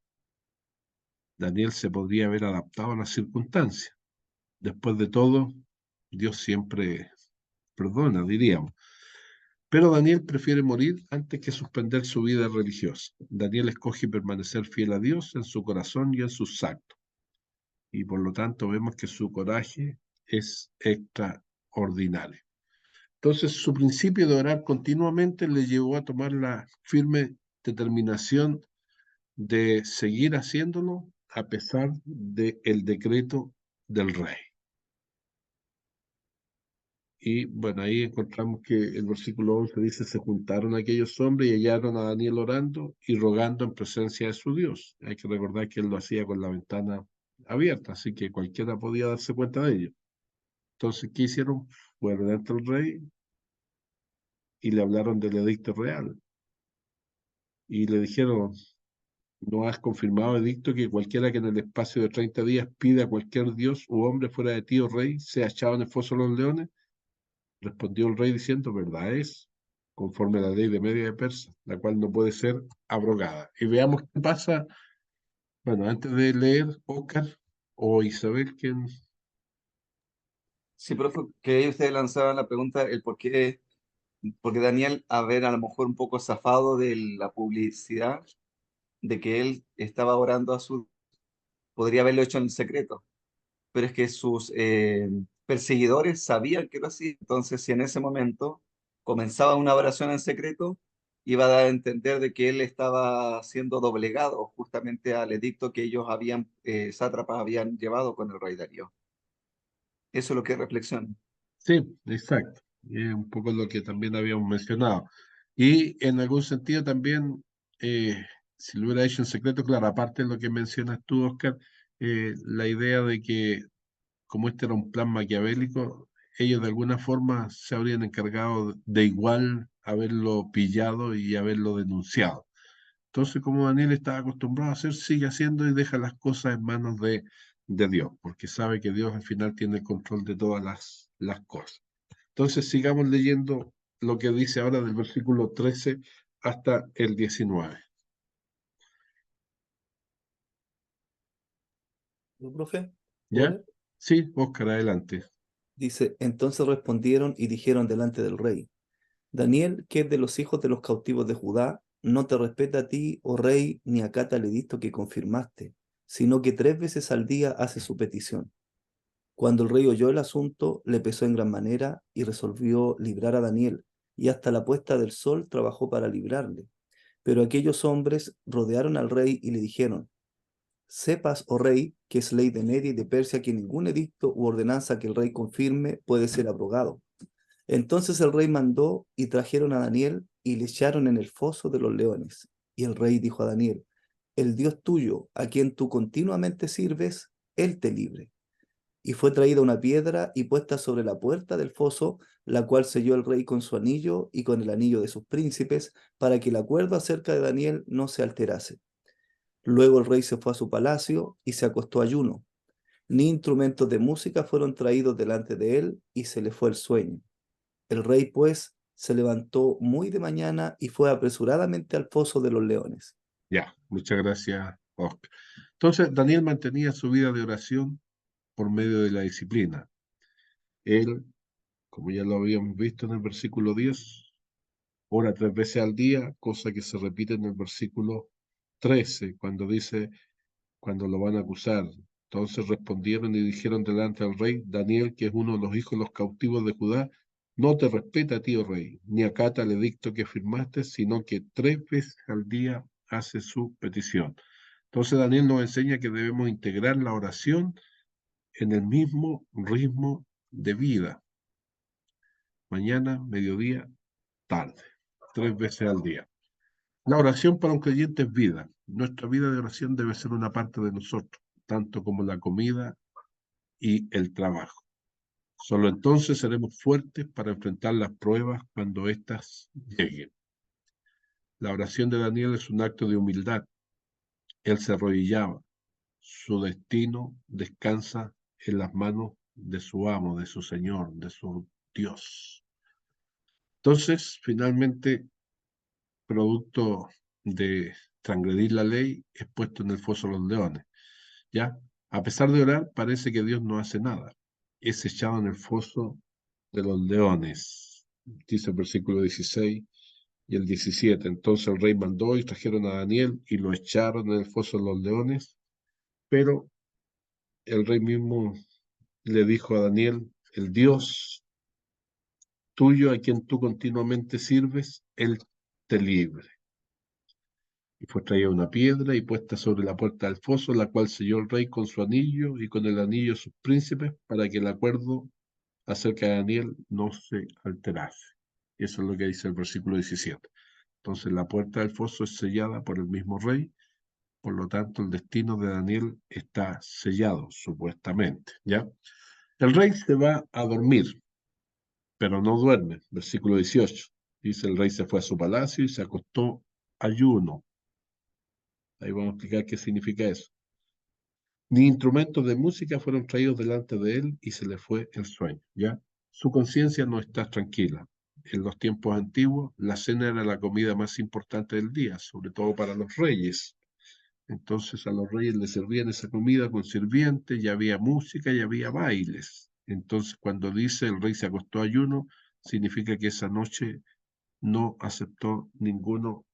Daniel se podría haber adaptado a las circunstancias. Después de todo, Dios siempre perdona, diríamos. Pero Daniel prefiere morir antes que suspender su vida religiosa. Daniel escoge permanecer fiel a Dios en su corazón y en sus actos. Y por lo tanto vemos que su coraje es extraordinario. Entonces su principio de orar continuamente le llevó a tomar la firme determinación de seguir haciéndolo a pesar del decreto del rey. Y bueno, ahí encontramos que el versículo 11 dice, se juntaron aquellos hombres y hallaron a Daniel orando y rogando en presencia de su Dios. Hay que recordar que él lo hacía con la ventana abierta, así que cualquiera podía darse cuenta de ello. Entonces, ¿qué hicieron? Fueron ante el rey y le hablaron del edicto real. Y le dijeron, ¿no has confirmado, edicto, que cualquiera que en el espacio de 30 días pida a cualquier dios u hombre fuera de ti, oh rey, sea echado en el foso de los leones? Respondió el rey diciendo, verdad es, conforme a la ley de Media de Persa, la cual no puede ser abrogada. Y veamos qué pasa. Bueno, antes de leer, Oscar o Isabel, ¿quién? Sí, profe, que ustedes lanzaban la pregunta, el por qué, porque Daniel, a ver, a lo mejor un poco zafado de la publicidad, de que él estaba orando a su, podría haberlo hecho en secreto, pero es que sus perseguidores sabían que lo hacía. Entonces, si en ese momento comenzaba una oración en secreto, iba a dar a entender de que él estaba siendo doblegado justamente al edicto que ellos habían, sátrapas habían llevado con el rey Darío. Eso es lo que reflexiona. Sí, exacto. Y es un poco lo que también habíamos mencionado. Y en algún sentido también, si lo hubiera hecho en secreto, claro, aparte de lo que mencionas tú, Oscar, la idea de que como este era un plan maquiavélico, ellos de alguna forma se habrían encargado de igual haberlo pillado y haberlo denunciado. Entonces, como Daniel estaba acostumbrado a hacer, sigue haciendo y deja las cosas en manos de Dios, porque sabe que Dios al final tiene el control de todas las cosas. Entonces, sigamos leyendo lo que dice ahora del versículo 13 hasta el 19. ¿No, profe? ¿Puedo ¿Ya? leer? Sí, Oscar, adelante. Dice, entonces respondieron y dijeron delante del rey, Daniel, que es de los hijos de los cautivos de Judá, no te respeta a ti, oh rey, ni acata el edicto que confirmaste, sino que 3 veces al día hace su petición. Cuando el rey oyó el asunto, le pesó en gran manera y resolvió librar a Daniel, y hasta la puesta del sol trabajó para librarle. Pero aquellos hombres rodearon al rey y le dijeron, sepas, oh rey, que es ley de Media y de Persia que ningún edicto u ordenanza que el rey confirme puede ser abrogado. Entonces el rey mandó y trajeron a Daniel y le echaron en el foso de los leones. Y el rey dijo a Daniel, el Dios tuyo, a quien tú continuamente sirves, él te libre. Y fue traída una piedra y puesta sobre la puerta del foso, la cual selló el rey con su anillo y con el anillo de sus príncipes, para que el acuerdo acerca de Daniel no se alterase. Luego el rey se fue a su palacio y se acostó ayuno. Ni instrumentos de música fueron traídos delante de él y se le fue el sueño. El rey, pues, se levantó muy de mañana y fue apresuradamente al foso de los leones. Ya, muchas gracias, Oscar. Entonces, Daniel mantenía su vida de oración por medio de la disciplina. Él, como ya lo habíamos visto en el versículo 10, ora 3 veces al día, cosa que se repite en el versículo 13, cuando dice, cuando lo van a acusar. Entonces respondieron y dijeron delante del rey, Daniel, que es uno de los hijos de los cautivos de Judá, no te respeta a ti, oh rey, ni acata el edicto que firmaste, sino que 3 veces al día hace su petición. Entonces Daniel nos enseña que debemos integrar la oración en el mismo ritmo de vida, mañana, mediodía, tarde, 3 veces al día. La oración para un creyente es vida. Nuestra vida de oración debe ser una parte de nosotros, tanto como la comida y el trabajo. Solo entonces seremos fuertes para enfrentar las pruebas cuando éstas lleguen. La oración de Daniel es un acto de humildad. Él se arrodillaba. Su destino descansa en las manos de su amo, de su Señor, de su Dios. Entonces, finalmente, producto de transgredir la ley, es puesto en el foso de los leones. ¿Ya? A pesar de orar, parece que Dios no hace nada. Es echado en el foso de los leones, dice el versículo 16 y el 17. Entonces el rey mandó y trajeron a Daniel y lo echaron en el foso de los leones, pero el rey mismo le dijo a Daniel, el Dios tuyo a quien tú continuamente sirves, él te libre. Y fue traída una piedra y puesta sobre la puerta del foso, la cual selló el rey con su anillo y con el anillo de sus príncipes, para que el acuerdo acerca de Daniel no se alterase. Eso es lo que dice el versículo 17. Entonces la puerta del foso es sellada por el mismo rey, por lo tanto el destino de Daniel está sellado, supuestamente, ¿ya? El rey se va a dormir, pero no duerme. Versículo 18. Dice, el rey se fue a su palacio y se acostó ayuno. Ahí vamos a explicar qué significa eso. Ni instrumentos de música fueron traídos delante de él y se le fue el sueño, ¿ya? Su conciencia no está tranquila. En los tiempos antiguos, la cena era la comida más importante del día, sobre todo para los reyes. Entonces a los reyes les servían esa comida con sirvientes, ya había música y había bailes. Entonces cuando dice el rey se acostó ayuno, significa que esa noche no aceptó ninguno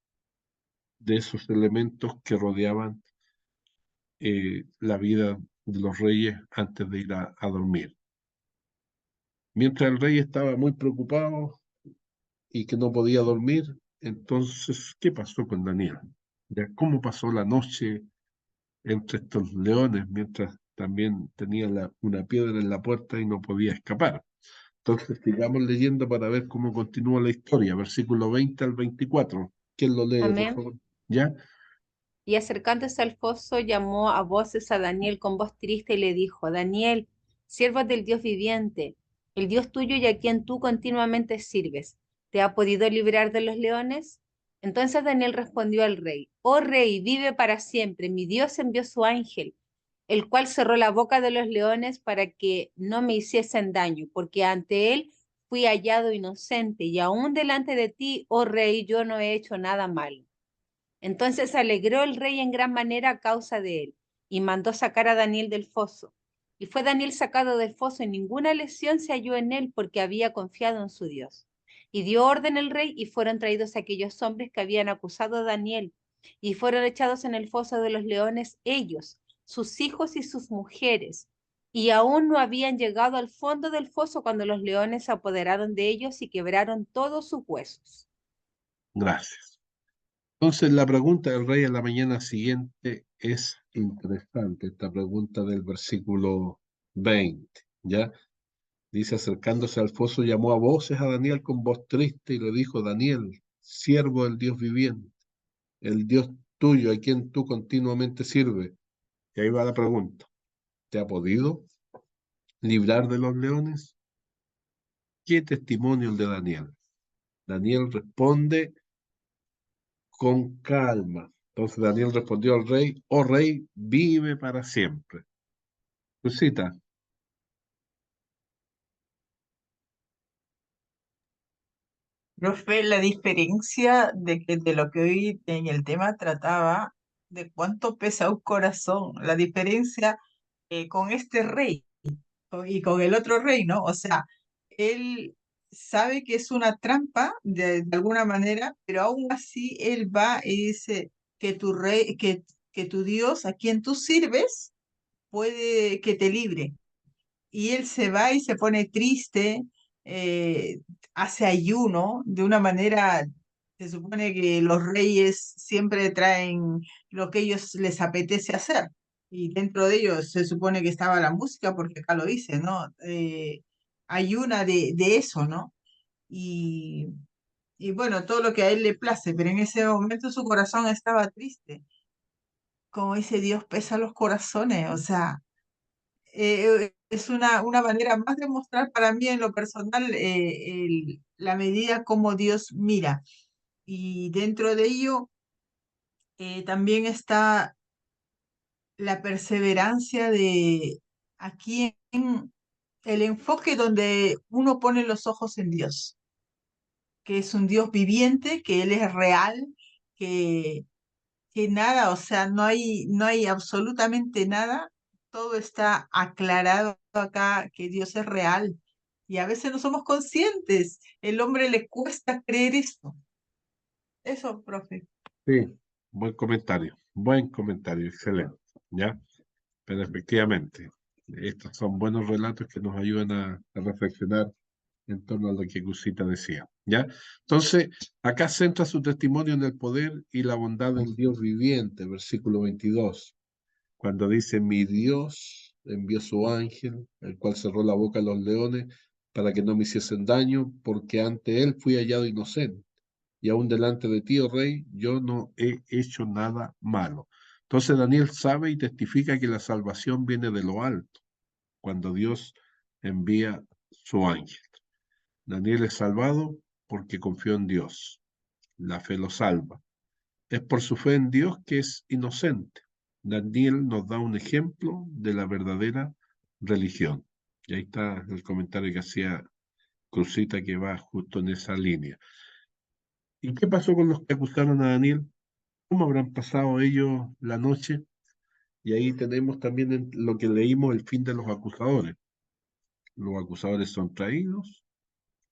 de esos elementos que rodeaban la vida de los reyes antes de ir a dormir. Mientras el rey estaba muy preocupado y que no podía dormir, entonces, ¿qué pasó con Daniel? ¿Ya? ¿Cómo pasó la noche entre estos leones mientras también tenía una piedra en la puerta y no podía escapar? Entonces, sigamos leyendo para ver cómo continúa la historia, versículo 20 al 24. ¿Quién lo lee, por Amén. favor? ¿Ya? Y acercándose al foso, llamó a voces a Daniel con voz triste y le dijo, Daniel, siervo del Dios viviente, el Dios tuyo y a quien tú continuamente sirves, ¿te ha podido librar de los leones? Entonces Daniel respondió al rey, oh rey, vive para siempre, mi Dios envió su ángel, el cual cerró la boca de los leones para que no me hiciesen daño, porque ante él fui hallado inocente, y aún delante de ti, oh rey, yo no he hecho nada malo. Entonces se alegró el rey en gran manera a causa de él, y mandó sacar a Daniel del foso. Y fue Daniel sacado del foso, y ninguna lesión se halló en él, porque había confiado en su Dios. Y dio orden el rey, y fueron traídos aquellos hombres que habían acusado a Daniel, y fueron echados en el foso de los leones ellos, sus hijos y sus mujeres. Y aún no habían llegado al fondo del foso cuando los leones se apoderaron de ellos y quebraron todos sus huesos. Gracias. Entonces, la pregunta del rey en la mañana siguiente es interesante, esta pregunta del versículo 20, ¿ya? Dice, acercándose al foso, llamó a voces a Daniel con voz triste y le dijo, Daniel, siervo del Dios viviente, el Dios tuyo, a quien tú continuamente sirves. Y ahí va la pregunta, ¿te ha podido librar de los leones? ¿Qué testimonio el de Daniel? Daniel responde con calma. Entonces Daniel respondió al rey, oh rey, vive para siempre. Cita. Profe, la diferencia de lo que hoy en el tema trataba, de cuánto pesa un corazón, la diferencia con este rey y con el otro rey, ¿no? O sea, él sabe que es una trampa de alguna manera, pero aún así él va y dice que tu rey, que tu Dios, a quien tú sirves, puede que te libre. Y él se va y se pone triste, eh, hace ayuno de una manera, se supone que los reyes siempre traen lo que ellos les apetece hacer. Y dentro de ellos se supone que estaba la música, porque acá lo dice, ¿no? Ayuna de eso, ¿no? Y, y bueno, todo lo que a él le place, pero en ese momento su corazón estaba triste. Como dice Dios, pesa los corazones, o sea, es una manera más de mostrar para mí en lo personal la medida como Dios mira. Y dentro de ello también está la perseverancia de aquí en el enfoque donde uno pone los ojos en Dios, que es un Dios viviente, que Él es real, que que nada, o sea, no hay absolutamente nada, todo está aclarado acá, que Dios es real. Y a veces no somos conscientes, el hombre le cuesta creer esto. Eso, profe. Sí, buen comentario, excelente, ¿ya? Pero efectivamente, estos son buenos relatos que nos ayudan a reflexionar en torno a lo que Cusita decía, ¿ya? Entonces, acá centra su testimonio en el poder y la bondad del Dios viviente, versículo 22, cuando dice, mi Dios envió su ángel, el cual cerró la boca a los leones para que no me hiciesen daño, porque ante él fui hallado inocente. Y aún delante de ti, oh rey, yo no he hecho nada malo. Entonces Daniel sabe y testifica que la salvación viene de lo alto, cuando Dios envía su ángel. Daniel es salvado porque confió en Dios. La fe lo salva. Es por su fe en Dios que es inocente. Daniel nos da un ejemplo de la verdadera religión. Y ahí está el comentario que hacía Cruzita, que va justo en esa línea. ¿Y qué pasó con los que acusaron a Daniel? ¿Cómo habrán pasado ellos la noche? Y ahí tenemos también lo que leímos, el fin de los acusadores. Los acusadores son traídos.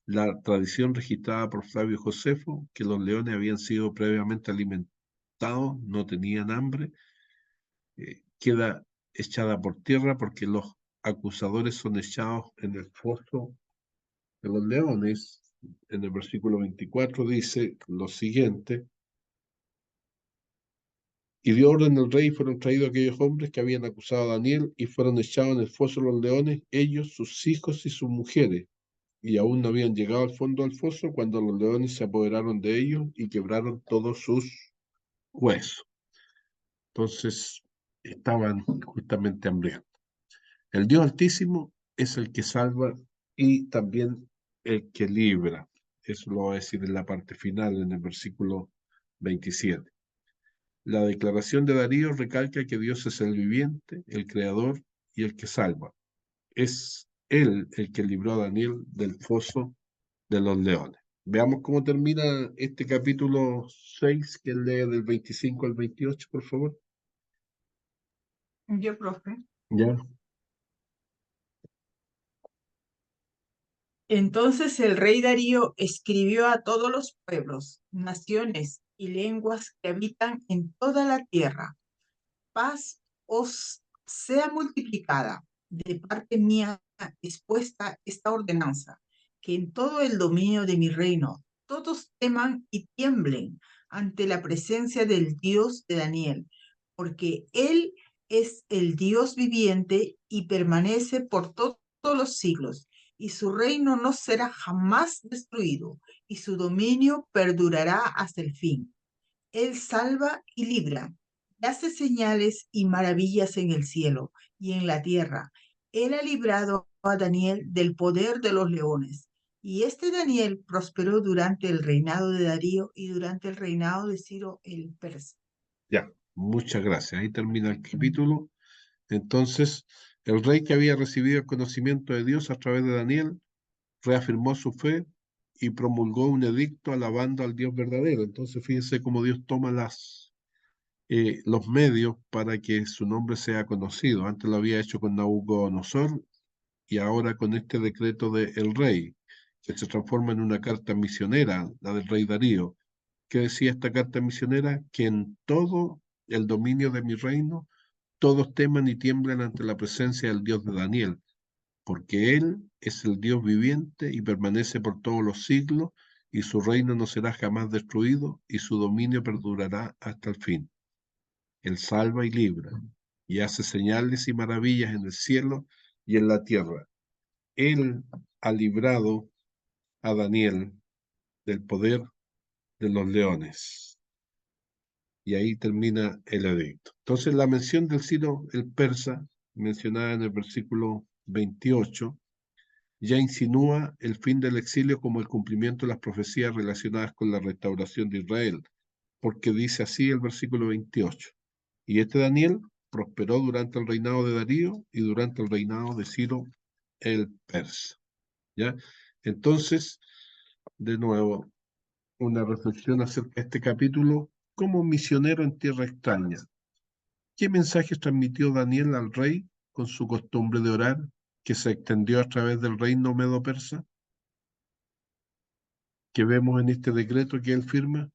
La tradición registrada por Flavio Josefo, que los leones habían sido previamente alimentados, no tenían hambre, queda echada por tierra porque los acusadores son echados en el foso de los leones. En el versículo 24 dice lo siguiente: y dio orden el rey y fueron traídos aquellos hombres que habían acusado a Daniel y fueron echados en el foso de los leones, ellos, sus hijos y sus mujeres. Y aún no habían llegado al fondo del foso cuando los leones se apoderaron de ellos y quebraron todos sus huesos. Entonces estaban justamente hambrientos. El Dios Altísimo es el que salva y también el que libra. Eso lo va a decir en la parte final, en el versículo 27. La declaración de Darío recalca que Dios es el viviente, el creador y el que salva. Es Él el que libró a Daniel del foso de los leones. Veamos cómo termina este capítulo 6, que lee del 25 al 28, por favor. Yo, profe. Ya. Entonces el rey Darío escribió a todos los pueblos, naciones y lenguas que habitan en toda la tierra: paz os sea multiplicada. De parte mía expuesta esta ordenanza, que en todo el dominio de mi reino todos teman y tiemblen ante la presencia del Dios de Daniel, porque él es el Dios viviente y permanece por todos los siglos, y su reino no será jamás destruido, y su dominio perdurará hasta el fin. Él salva y libra, y hace señales y maravillas en el cielo y en la tierra. Él ha librado a Daniel del poder de los leones. Y este Daniel prosperó durante el reinado de Darío y durante el reinado de Ciro el persa. Ya, muchas gracias. Ahí termina el capítulo. Entonces, el rey que había recibido el conocimiento de Dios a través de Daniel reafirmó su fe y promulgó un edicto alabando al Dios verdadero. Entonces, fíjense cómo Dios toma los medios para que su nombre sea conocido. Antes lo había hecho con Nabucodonosor y ahora con este decreto del rey, que se transforma en una carta misionera, la del rey Darío. ¿Qué decía esta carta misionera? Que en todo el dominio de mi reino todos teman y tiemblan ante la presencia del Dios de Daniel, porque Él es el Dios viviente y permanece por todos los siglos, y su reino no será jamás destruido, y su dominio perdurará hasta el fin. Él salva y libra, y hace señales y maravillas en el cielo y en la tierra. Él ha librado a Daniel del poder de los leones. Y ahí termina el edicto. Entonces, la mención del Ciro el persa, mencionada en el versículo 28, ya insinúa el fin del exilio como el cumplimiento de las profecías relacionadas con la restauración de Israel, porque dice así el versículo 28. Y este Daniel prosperó durante el reinado de Darío y durante el reinado de Ciro el persa. ¿Ya? Entonces, de nuevo, una reflexión acerca de este capítulo como misionero en tierra extraña. ¿Qué mensajes transmitió Daniel al rey con su costumbre de orar que se extendió a través del reino medo-persa que vemos en este decreto que él firma?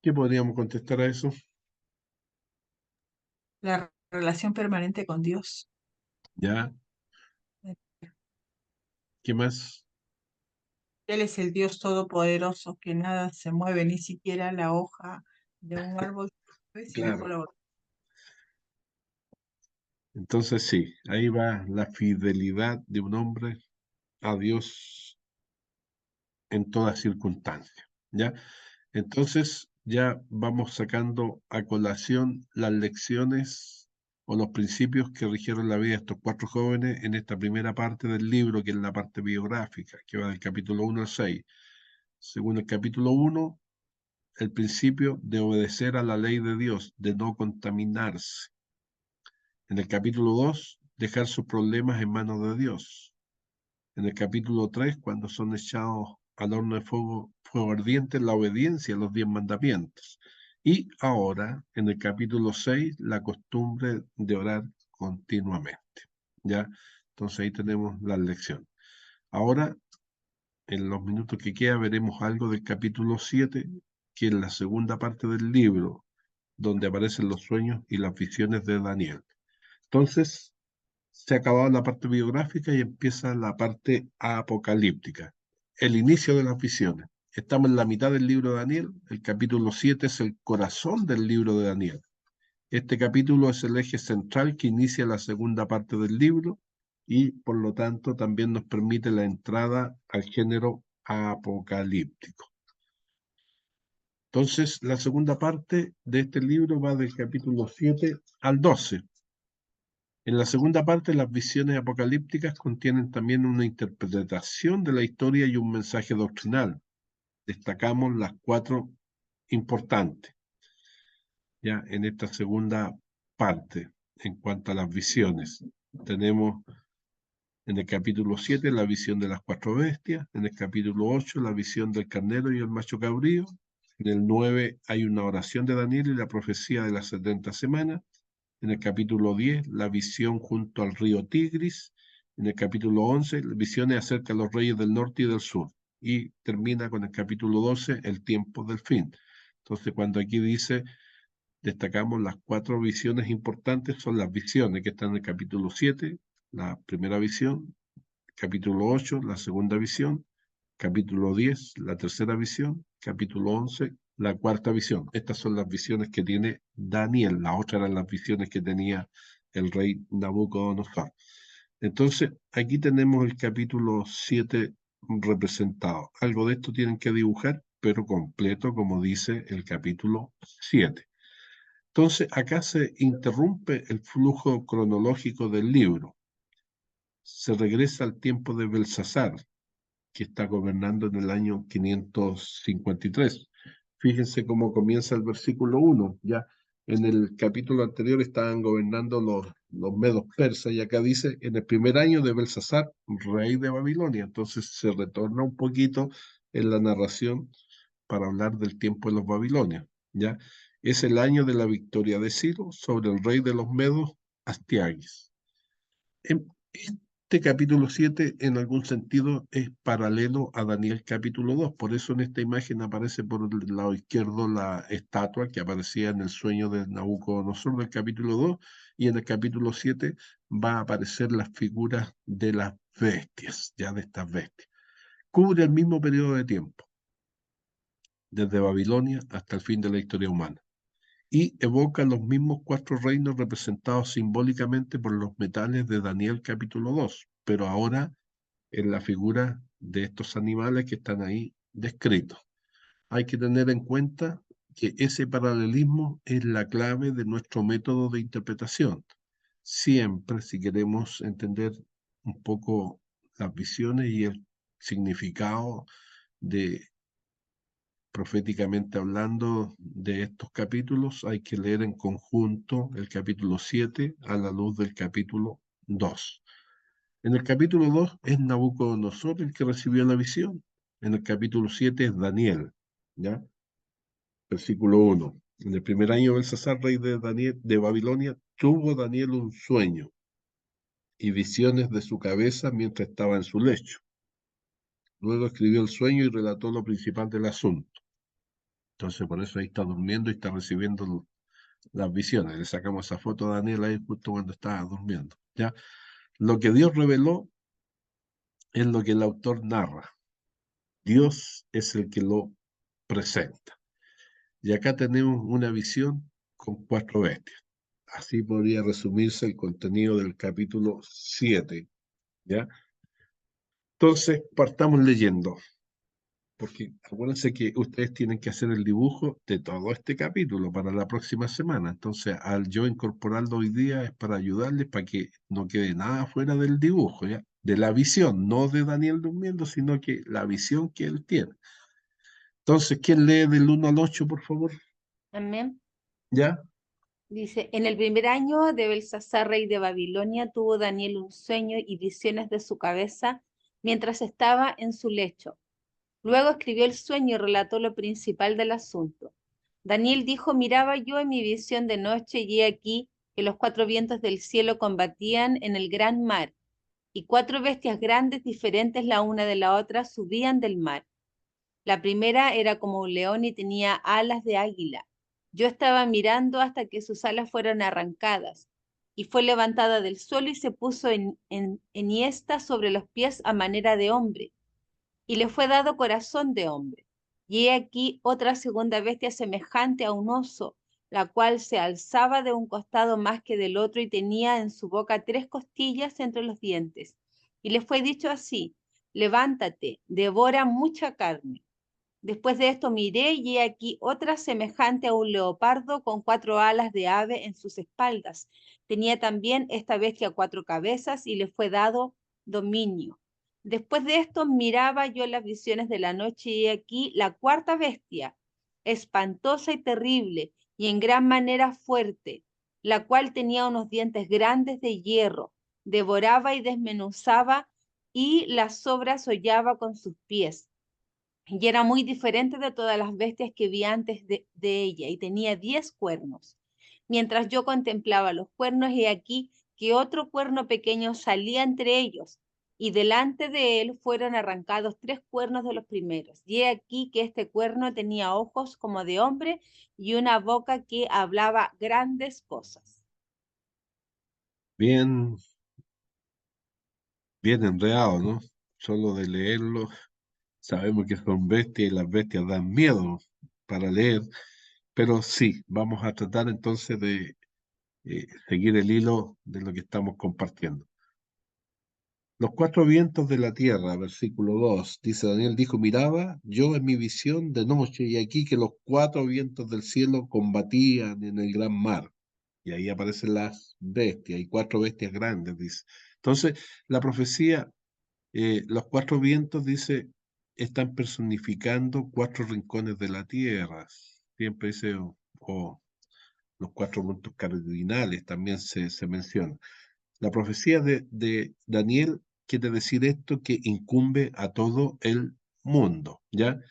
¿Qué podríamos contestar a eso? La relación permanente con Dios. ¿Ya? ¿Qué más? Él es el Dios todopoderoso, que nada se mueve, ni siquiera la hoja de un árbol se mueve sin la Claro. colaboración. Entonces sí, ahí va la fidelidad de un hombre a Dios en toda circunstancia, ¿ya? Entonces ya vamos sacando a colación las lecciones o los principios que rigieron la vida de estos 4 jóvenes en esta primera parte del libro, que es la parte biográfica, que va del capítulo 1 al 6. Según el capítulo 1, el principio de obedecer a la ley de Dios, de no contaminarse. En el capítulo 2, dejar sus problemas en manos de Dios. En el capítulo 3, cuando son echados al horno de fuego ardiente, la obediencia a los 10 mandamientos. Y ahora, en el capítulo 6, la costumbre de orar continuamente. ¿Ya? Entonces ahí tenemos la lección. Ahora, en los minutos que queda, veremos algo del capítulo 7, que es la segunda parte del libro, donde aparecen los sueños y las visiones de Daniel. Entonces, se ha acabado la parte biográfica y empieza la parte apocalíptica, el inicio de las visiones. Estamos en la mitad del libro de Daniel, el capítulo 7 es el corazón del libro de Daniel. Este capítulo es el eje central que inicia la segunda parte del libro y por lo tanto también nos permite la entrada al género apocalíptico. Entonces, la segunda parte de este libro va del capítulo 7 al 12. En la segunda parte, las visiones apocalípticas contienen también una interpretación de la historia y un mensaje doctrinal. Destacamos las 4 importantes, ya en esta segunda parte, en cuanto a las visiones. Tenemos en el capítulo 7 la visión de las 4 bestias, en el capítulo 8 la visión del carnero y el macho cabrío, en el 9 hay una oración de Daniel y la profecía de las 70 semanas, en el capítulo 10, la visión junto al río Tigris. En el capítulo 11, visiones acerca de los reyes del norte y del sur. Y termina con el capítulo 12, el tiempo del fin. Entonces, cuando aquí dice, destacamos las 4 visiones importantes, son las visiones que están en el capítulo 7, la primera visión, capítulo 8, la segunda visión, capítulo 10, la tercera visión, capítulo 11, la cuarta visión. Estas son las visiones que tiene Daniel, las otras eran las visiones que tenía el rey Nabucodonosor. Entonces, aquí tenemos el capítulo 7 representado. Algo de esto tienen que dibujar, pero completo, como dice el capítulo 7. Entonces, acá se interrumpe el flujo cronológico del libro. Se regresa al tiempo de Belsasar, que está gobernando en el año 553. Fíjense cómo comienza el versículo 1. Ya en el capítulo anterior estaban gobernando los medos persas y acá dice, en el primer año de Belsasar, rey de Babilonia. Entonces se retorna un poquito en la narración para hablar del tiempo de los babilonios. ¿Ya? Es el año de la victoria de Ciro sobre el rey de los medos, Astiaguis. Este capítulo 7 en algún sentido es paralelo a Daniel capítulo 2, por eso en esta imagen aparece por el lado izquierdo la estatua que aparecía en el sueño de Nabucodonosor del capítulo 2 y en el capítulo 7 va a aparecer las figuras de las bestias, ya de estas bestias. Cubre el mismo periodo de tiempo, desde Babilonia hasta el fin de la historia humana. Y evoca los mismos 4 reinos representados simbólicamente por los metales de Daniel capítulo 2, pero ahora en la figura de estos animales que están ahí descritos. Hay que tener en cuenta que ese paralelismo es la clave de nuestro método de interpretación. Siempre, si queremos entender un poco las visiones y el significado de proféticamente hablando de estos capítulos, hay que leer en conjunto el capítulo 7 a la luz del capítulo 2. En el capítulo 2 es Nabucodonosor el que recibió la visión. En el capítulo 7 es Daniel, ¿ya? Versículo 1. En el primer año de Belsasar, rey de Babilonia, tuvo Daniel un sueño y visiones de su cabeza mientras estaba en su lecho. Luego escribió el sueño y relató lo principal del asunto. Entonces, por eso ahí está durmiendo y está recibiendo las visiones. Le sacamos esa foto a Daniel ahí justo cuando estaba durmiendo, ¿ya? Lo que Dios reveló es lo que el autor narra. Dios es el que lo presenta. Y acá tenemos una visión con 4 bestias. Así podría resumirse el contenido del capítulo 7, ¿ya? Entonces, partamos leyendo, porque acuérdense que ustedes tienen que hacer el dibujo de todo este capítulo para la próxima semana. Entonces, al yo incorporarlo hoy día es para ayudarles para que no quede nada fuera del dibujo, ¿ya? De la visión, no de Daniel durmiendo, sino que la visión que él tiene. Entonces, ¿quién lee del 1 al 8, por favor? Amén. ¿Ya? Dice, en el primer año de Belsasar, rey de Babilonia, tuvo Daniel un sueño y visiones de su cabeza mientras estaba en su lecho. Luego escribió el sueño y relató lo principal del asunto. Daniel dijo, miraba yo en mi visión de noche y he aquí que los cuatro vientos del cielo combatían en el gran mar, y cuatro bestias grandes, diferentes la una de la otra, subían del mar. La primera era como un león y tenía alas de águila. Yo estaba mirando hasta que sus alas fueron arrancadas, y fue levantada del suelo y se puso enhiesta sobre los pies a manera de hombre, y le fue dado corazón de hombre. Y he aquí otra segunda bestia semejante a un oso, la cual se alzaba de un costado más que del otro y tenía en su boca tres costillas entre los dientes. Y le fue dicho así, levántate, devora mucha carne. Después de esto miré y he aquí otra semejante a un leopardo con cuatro alas de ave en sus espaldas. Tenía también esta bestia cuatro cabezas y le fue dado dominio. Después de esto miraba yo las visiones de la noche y he aquí la cuarta bestia, espantosa y terrible y en gran manera fuerte, la cual tenía unos dientes grandes de hierro, devoraba y desmenuzaba y las sobras hollaba con sus pies y era muy diferente de todas las bestias que vi antes de ella, y tenía 10 cuernos. Mientras yo contemplaba los cuernos, he aquí que otro cuerno pequeño salía entre ellos, y delante de él fueron arrancados 3 cuernos de los primeros. Y he aquí que este cuerno tenía ojos como de hombre y una boca que hablaba grandes cosas. Bien, bien enredado, ¿no? Solo de leerlo, sabemos que son bestias y las bestias dan miedo para leer, pero sí, vamos a tratar entonces de seguir el hilo de lo que estamos compartiendo. Los cuatro vientos de la tierra, versículo 2, dice Daniel, dijo, miraba yo en mi visión de noche y aquí que los cuatro vientos del cielo combatían en el gran mar. Y ahí aparecen las bestias, y cuatro bestias grandes, dice. Entonces, la profecía, los cuatro vientos, dice, están personificando cuatro rincones de la tierra. Siempre dice, o los cuatro puntos cardinales también se menciona. La profecía de Daniel quiere decir esto que incumbe a todo el mundo, ¿ya?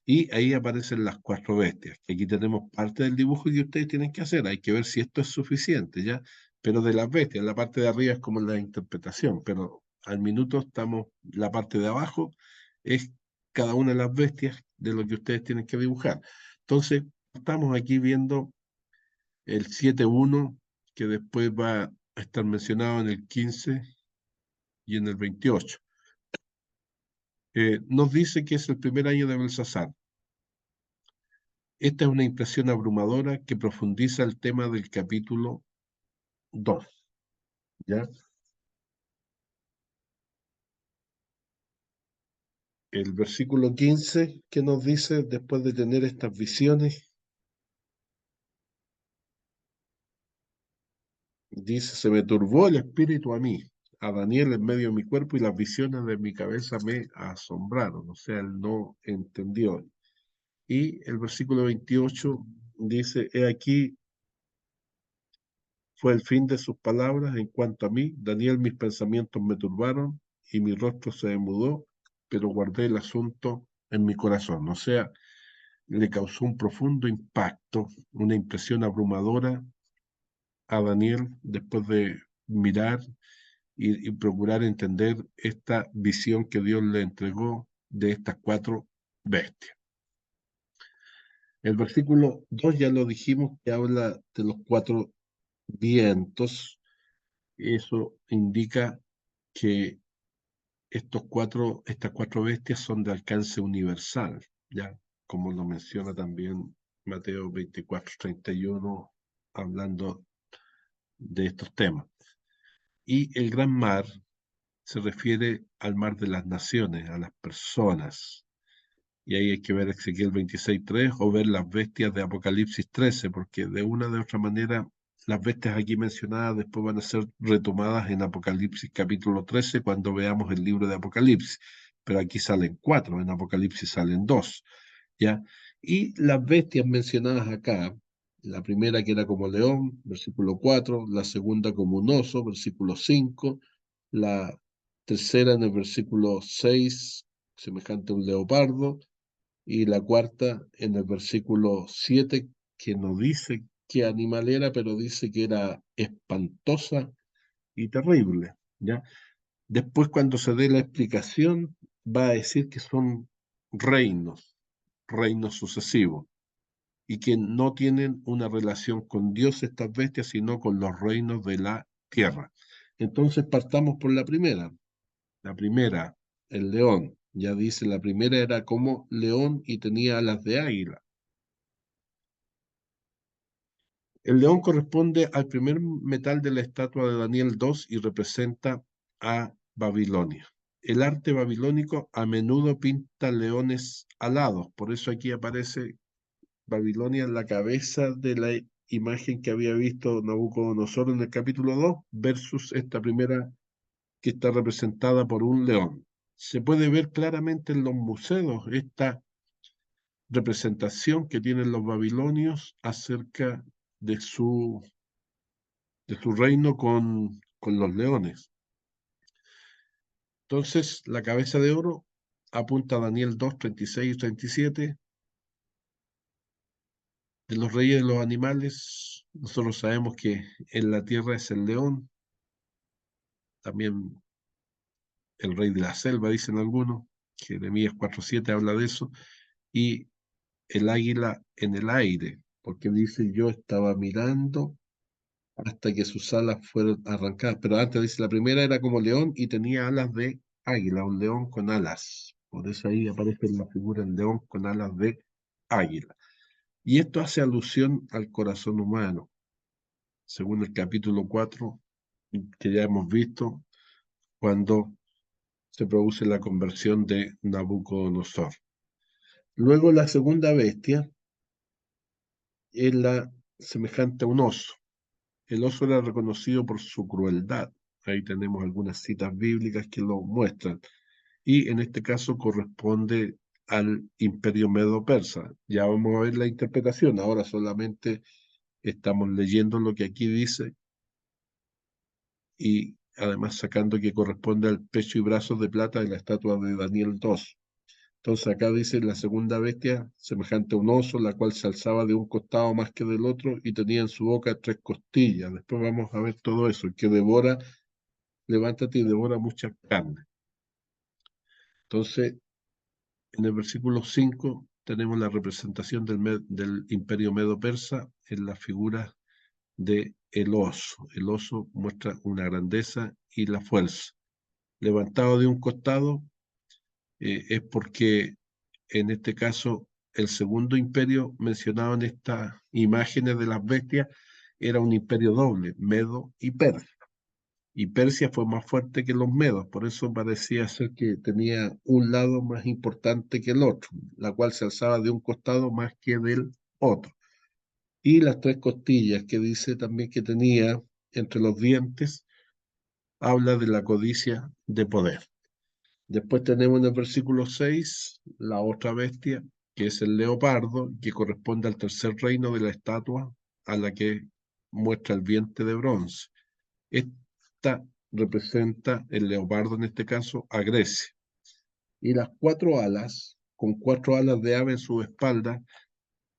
Y ahí aparecen las cuatro bestias, que aquí tenemos parte del dibujo que ustedes tienen que hacer, hay que ver si esto es suficiente, ¿ya? Pero de las bestias, la parte de arriba es como la interpretación, pero al minuto estamos, la parte de abajo es cada una de las bestias de lo que ustedes tienen que dibujar. Entonces, estamos aquí viendo el 7.1, que después va a estar mencionado en el 15 y en el 28. Nos dice que es el primer año de Belsasar. Esta es una impresión abrumadora que profundiza el tema del capítulo 2. ¿Ya? El versículo 15, que nos dice después de tener estas visiones, dice, se me turbó el espíritu a mí, a Daniel en medio de mi cuerpo y las visiones de mi cabeza me asombraron, o sea, él no entendió. Y el versículo 28 dice, he aquí fue el fin de sus palabras en cuanto a mí. Daniel, mis pensamientos me turbaron y mi rostro se demudó, pero guardé el asunto en mi corazón. O sea, le causó un profundo impacto, una impresión abrumadora a Daniel después de mirar y procurar entender esta visión que Dios le entregó de estas cuatro bestias. El versículo 2 ya lo dijimos, que habla de los cuatro vientos. Eso indica que estas cuatro bestias son de alcance universal, ya como lo menciona también Mateo 24:31, hablando de estos temas. Y el gran mar se refiere al mar de las naciones, a las personas. Y ahí hay que ver Ezequiel 26:3 o ver las bestias de Apocalipsis 13, porque de una de otra manera las bestias aquí mencionadas después van a ser retomadas en Apocalipsis capítulo 13 cuando veamos el libro de Apocalipsis. Pero aquí salen 4, en Apocalipsis salen 2, ¿ya? Y las bestias mencionadas acá, la primera que era como león, versículo 4, la segunda como un oso, versículo 5, la tercera en el versículo 6, semejante a un leopardo, y la cuarta en el versículo 7, que no dice qué animal era, pero dice que era espantosa y terrible, ¿ya? Después, cuando se dé la explicación, va a decir que son reinos, reinos sucesivos, y que no tienen una relación con Dios estas bestias, sino con los reinos de la tierra. Entonces, partamos por la primera. La primera, el león. Ya dice, la primera era como león y tenía alas de águila. El león corresponde al primer metal de la estatua de Daniel 2 y representa a Babilonia. El arte babilónico a menudo pinta leones alados, por eso aquí aparece Babilonia en la cabeza de la imagen que había visto Nabucodonosor en el capítulo 2 versus esta primera que está representada por un león. Se puede ver claramente en los museos esta representación que tienen los babilonios acerca de su reino con los leones. Entonces, la cabeza de oro apunta a Daniel 2, 36 y 37. De los reyes de los animales, nosotros sabemos que en la tierra es el león, también el rey de la selva, dicen algunos, Jeremías 4:7 habla de eso, y el águila en el aire, porque dice, yo estaba mirando hasta que sus alas fueron arrancadas. Pero antes dice, la primera era como león y tenía alas de águila, un león con alas. Por eso ahí aparece la figura del león con alas de águila. Y esto hace alusión al corazón humano, según el capítulo 4, que ya hemos visto, cuando se produce la conversión de Nabucodonosor. Luego la segunda bestia es la semejante a un oso. El oso era reconocido por su crueldad. Ahí tenemos algunas citas bíblicas que lo muestran. Y en este caso corresponde al imperio medo-persa. Ya vamos a ver la interpretación. Ahora solamente estamos leyendo lo que aquí dice y además sacando que corresponde al pecho y brazos de plata de la estatua de Daniel 2. Entonces acá dice la segunda bestia, semejante a un oso, la cual se alzaba de un costado más que del otro y tenía en su boca 3 costillas. Después vamos a ver todo eso, que devora, levántate y devora mucha carne. Entonces, en el versículo 5 tenemos la representación del imperio medo-persa en la figura de el oso. El oso muestra una grandeza y la fuerza. Levantado de un costado es porque en este caso el segundo imperio mencionado en estas imágenes de las bestias era un imperio doble, Medo y Persia. Y Persia fue más fuerte que los medos, por eso parecía ser que tenía un lado más importante que el otro, la cual se alzaba de un costado más que del otro. Y las 3 costillas que dice también que tenía entre los dientes, habla de la codicia de poder. Después tenemos en el versículo 6 la otra bestia, que es el leopardo, que corresponde al tercer reino de la estatua a la que muestra el vientre de bronce. Esta representa, el leopardo en este caso, a Grecia. Y las 4 alas, con 4 alas de ave en su espalda,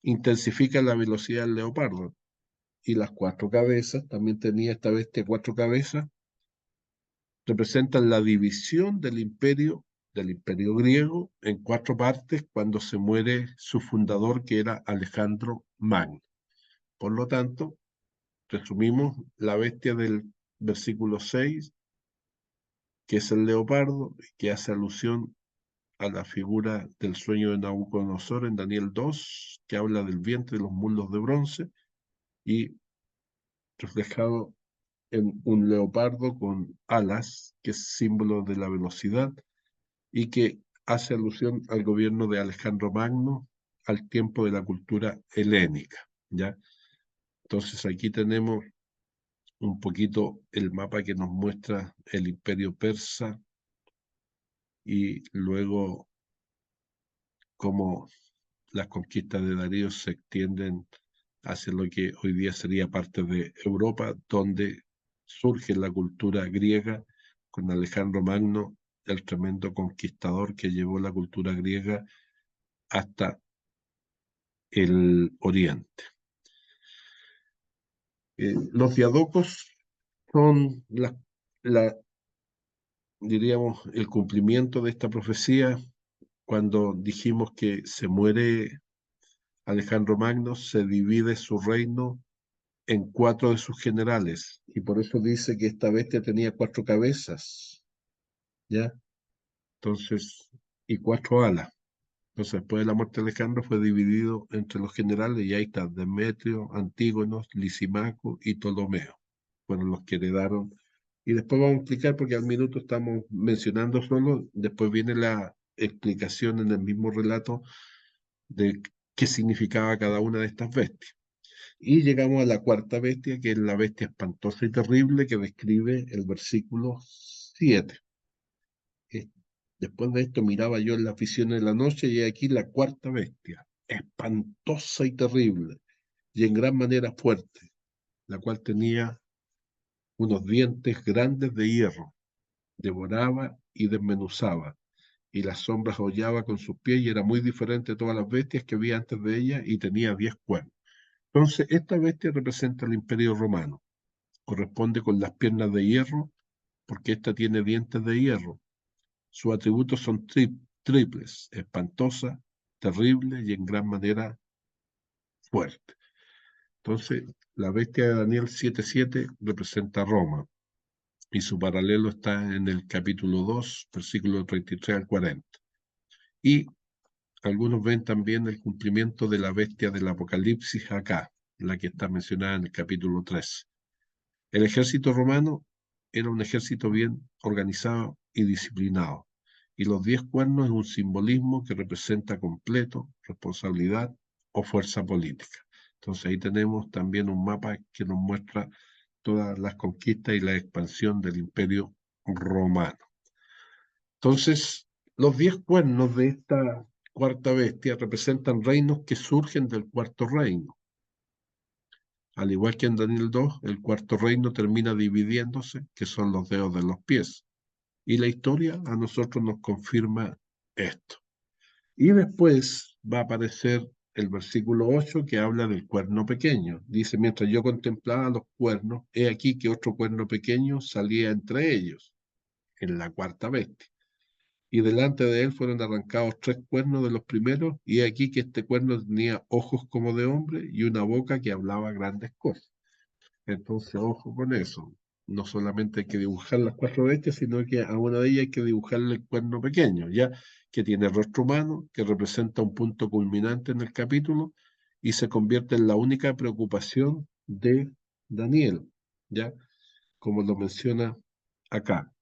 intensifican la velocidad del leopardo. Y las 4 cabezas, también tenía esta bestia 4 cabezas, representan la división del imperio griego en 4 partes cuando se muere su fundador, que era Alejandro Magno. Por lo tanto, resumimos la bestia del versículo 6, que es el leopardo, que hace alusión a la figura del sueño de Nabucodonosor en Daniel 2, que habla del vientre de los muslos de bronce, y reflejado en un leopardo con alas, que es símbolo de la velocidad y que hace alusión al gobierno de Alejandro Magno al tiempo de la cultura helénica, ¿ya? Entonces aquí tenemos un poquito el mapa que nos muestra el imperio persa y luego cómo las conquistas de Darío se extienden hacia lo que hoy día sería parte de Europa, donde surge la cultura griega con Alejandro Magno, el tremendo conquistador que llevó la cultura griega hasta el oriente. Los diadocos son diríamos, el cumplimiento de esta profecía. Cuando dijimos que se muere Alejandro Magno, se divide su reino en 4 de sus generales, y por eso dice que esta bestia tenía 4 cabezas, ¿ya? Entonces, y 4 alas. Entonces, después de la muerte de Alejandro fue dividido entre los generales, y ahí está Demetrio, Antígono, Lisimaco y Ptolomeo. Fueron los que heredaron. Y después vamos a explicar, porque al minuto estamos mencionando solo, después viene la explicación en el mismo relato de qué significaba cada una de estas bestias. Y llegamos a la 4ª bestia, que es la bestia espantosa y terrible que describe el versículo 7. Después de esto miraba yo en la visión de la noche y aquí la 4ª bestia, espantosa y terrible, y en gran manera fuerte, la cual tenía unos dientes grandes de hierro, devoraba y desmenuzaba, y las sombras hollaba con sus pies, y era muy diferente de todas las bestias que había antes de ella, y tenía 10 cuernos. Entonces, esta bestia representa el Imperio Romano, corresponde con las piernas de hierro, porque esta tiene dientes de hierro. Sus atributos son triples: espantosa, terrible y en gran manera fuerte. Entonces, la bestia de Daniel 7:7 representa a Roma, y su paralelo está en el capítulo 2, versículo 33 al 40. Y algunos ven también el cumplimiento de la bestia del Apocalipsis acá, la que está mencionada en el capítulo 3. El ejército romano era un ejército bien organizado y disciplinado, y los 10 cuernos es un simbolismo que representa completo, responsabilidad o fuerza política. Entonces ahí tenemos también un mapa que nos muestra todas las conquistas y la expansión del Imperio Romano. Entonces, los 10 cuernos de esta 4ª bestia representan reinos que surgen del 4º reino. Al igual que en Daniel 2, el 4º reino termina dividiéndose, que son los dedos de los pies. Y la historia a nosotros nos confirma esto. Y después va a aparecer el versículo 8 que habla del cuerno pequeño. Dice: mientras yo contemplaba los cuernos, he aquí que otro cuerno pequeño salía entre ellos, en la 4ª bestia. Y delante de él fueron arrancados 3 cuernos de los primeros, y he aquí que este cuerno tenía ojos como de hombre y una boca que hablaba grandes cosas. Entonces, ojo con eso. No solamente hay que dibujar las 4 bestias, sino que a una de ellas hay que dibujarle el cuerno pequeño, ya que tiene rostro humano, que representa un punto culminante en el capítulo y se convierte en la única preocupación de Daniel, ya como lo menciona acá.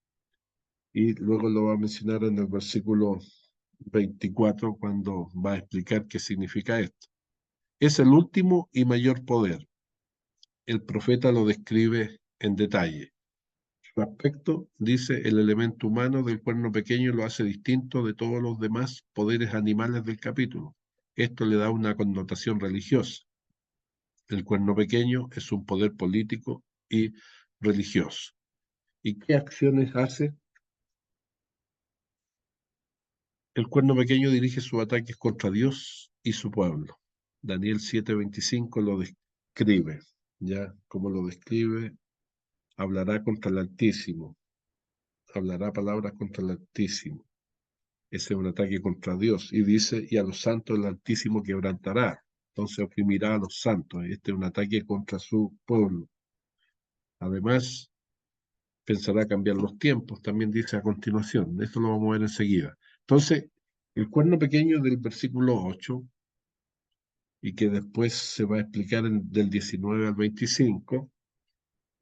Y luego lo va a mencionar en el versículo 24 cuando va a explicar qué significa esto. Es el último y mayor poder. El profeta lo describe en detalle. Su aspecto, dice, el elemento humano del cuerno pequeño lo hace distinto de todos los demás poderes animales del capítulo. Esto le da una connotación religiosa. El cuerno pequeño es un poder político y religioso. ¿Y qué acciones hace? El cuerno pequeño dirige sus ataques contra Dios y su pueblo. Daniel 7:25 lo describe. Ya, como lo describe, hablará contra el Altísimo, hablará palabras contra el Altísimo. Ese es un ataque contra Dios. Y dice: y a los santos el Altísimo quebrantará. Entonces oprimirá a los santos. Este es un ataque contra su pueblo. Además, pensará cambiar los tiempos, también dice a continuación. Esto lo vamos a ver enseguida. Entonces, el cuerno pequeño del versículo 8, y que después se va a explicar del 19 al 25,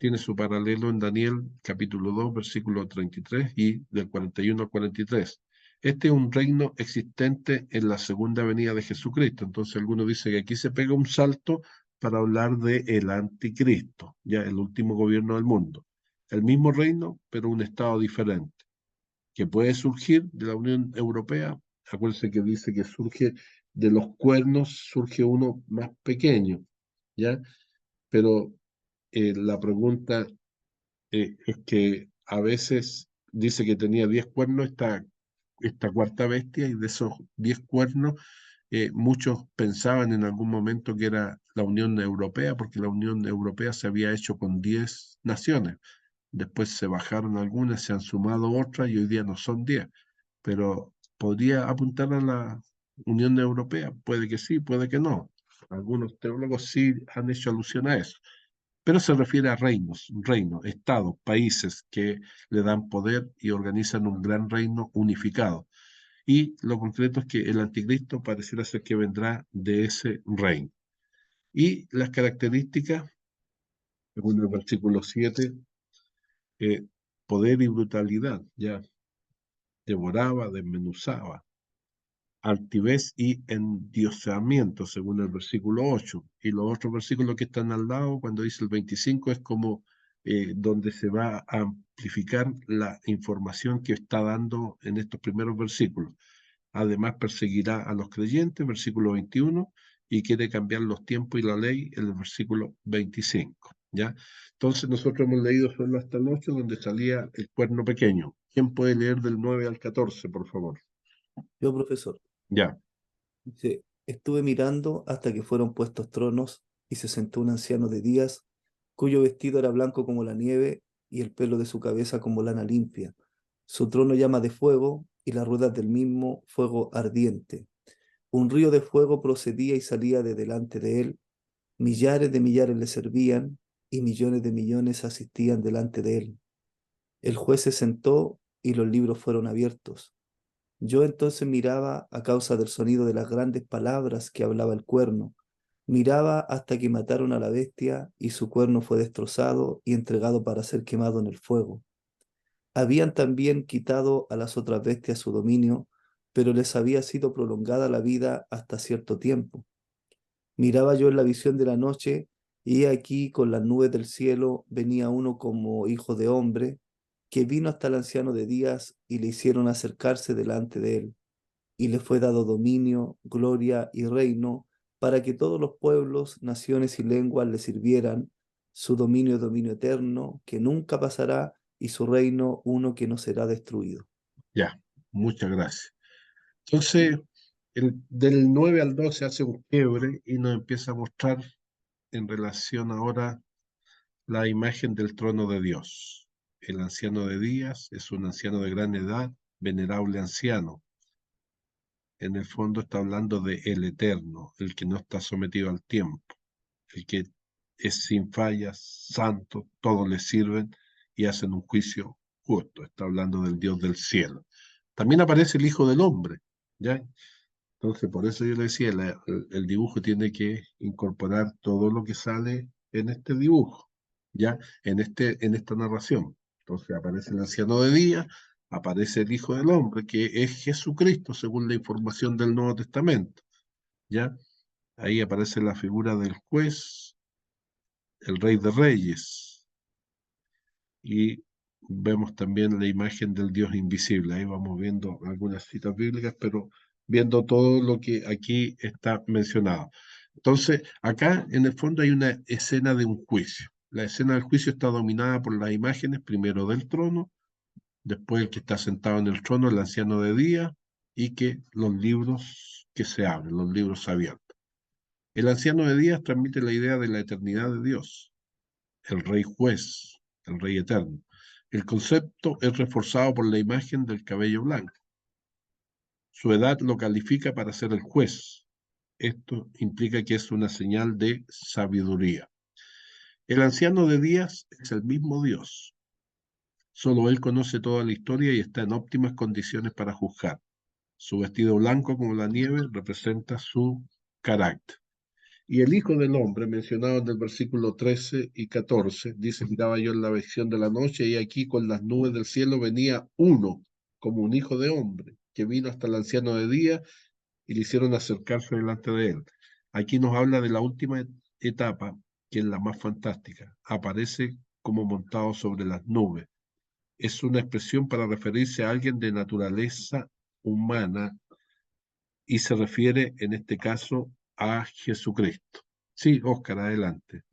tiene su paralelo en Daniel capítulo 2, versículo 33 y del 41 al 43. Este es un reino existente en la segunda venida de Jesucristo. Entonces algunos dicen que aquí se pega un salto para hablar de el anticristo, ya el último gobierno del mundo. El mismo reino, pero un estado diferente, que puede surgir de la Unión Europea. Acuérdense que dice que surge de los cuernos, surge uno más pequeño, ¿ya? Pero la pregunta es que a veces dice que tenía 10 cuernos esta cuarta bestia, y de esos 10 cuernos, muchos pensaban en algún momento que era la Unión Europea, porque la Unión Europea se había hecho con 10 naciones. Después se bajaron algunas, se han sumado otras y hoy día no son 10. Pero podría apuntar a la Unión Europea, puede que sí, puede que no. Algunos teólogos sí han hecho alusión a eso, pero se refiere a reinos, estados, países que le dan poder y organizan un gran reino unificado. Y lo concreto es que el anticristo pareciera ser que vendrá de ese reino. Y las características, según el versículo 7, poder y brutalidad, ya devoraba, desmenuzaba, altivez y endiosamiento, según el versículo 8. Y los otros versículos que están al lado, cuando dice el 25, es como donde se va a amplificar la información que está dando en estos primeros versículos. Además, perseguirá a los creyentes, versículo 21, y quiere cambiar los tiempos y la ley, en el versículo 25. ¿Ya? Entonces, nosotros hemos leído solo hasta el 8, donde salía el cuerno pequeño. ¿Quién puede leer del 9 al 14, por favor? Yo, profesor, Ya. dice, estuve mirando hasta que fueron puestos tronos y se sentó un anciano de días, cuyo vestido era blanco como la nieve y el pelo de su cabeza como lana limpia. Su trono llama de fuego y las ruedas del mismo fuego ardiente. Un río de fuego procedía y salía de delante de él. Millares de millares le servían y millones de millones asistían delante de él. El juez se sentó y los libros fueron abiertos. Yo entonces miraba a causa del sonido de las grandes palabras que hablaba el cuerno. Miraba hasta que mataron a la bestia y su cuerno fue destrozado y entregado para ser quemado en el fuego. Habían también quitado a las otras bestias su dominio, pero les había sido prolongada la vida hasta cierto tiempo. Miraba yo en la visión de la noche, y he aquí con las nubes del cielo venía uno como hijo de hombre, que vino hasta el anciano de días y le hicieron acercarse delante de él, y le fue dado dominio, gloria y reino, para que todos los pueblos, naciones y lenguas le sirvieran. Su dominio es dominio eterno, que nunca pasará, y su reino uno que no será destruido. Ya, muchas gracias. Entonces, del 9 al 12 hace un quiebre y nos empieza a mostrar en relación ahora la imagen del trono de Dios. El anciano de días es un anciano de gran edad, venerable anciano. En el fondo está hablando de el eterno, el que no está sometido al tiempo, el que es sin fallas, santo, todos le sirven y hacen un juicio justo. Está hablando del Dios del cielo. También aparece el Hijo del Hombre, ¿ya? Entonces, por eso yo le decía, el dibujo tiene que incorporar todo lo que sale en este dibujo, ¿ya? En esta narración. Entonces aparece el anciano de día, aparece el Hijo del Hombre, que es Jesucristo, según la información del Nuevo Testamento, ¿ya? Ahí aparece la figura del juez, el Rey de Reyes, y vemos también la imagen del Dios invisible. Ahí vamos viendo algunas citas bíblicas, pero viendo todo lo que aquí está mencionado. Entonces, acá en el fondo hay una escena de un juicio. La escena del juicio está dominada por las imágenes, primero del trono, después el que está sentado en el trono, el anciano de día, y que los libros que se abren, los libros abiertos. El anciano de días transmite la idea de la eternidad de Dios, el rey juez, el rey eterno. El concepto es reforzado por la imagen del cabello blanco. Su edad lo califica para ser el juez. Esto implica que es una señal de sabiduría. El anciano de días es el mismo Dios. Solo él conoce toda la historia y está en óptimas condiciones para juzgar. Su vestido blanco como la nieve representa su carácter. Y el Hijo del Hombre, mencionado en el versículo 13 y 14, dice, miraba yo en la visión de la noche, y aquí con las nubes del cielo venía uno, como un hijo de hombre, que vino hasta el anciano de día, y le hicieron acercarse delante de él. Aquí nos habla de la última etapa, que es la más fantástica. Aparece como montado sobre las nubes. Es una expresión para referirse a alguien de naturaleza humana y se refiere en este caso a Jesucristo. Sí, Óscar, adelante.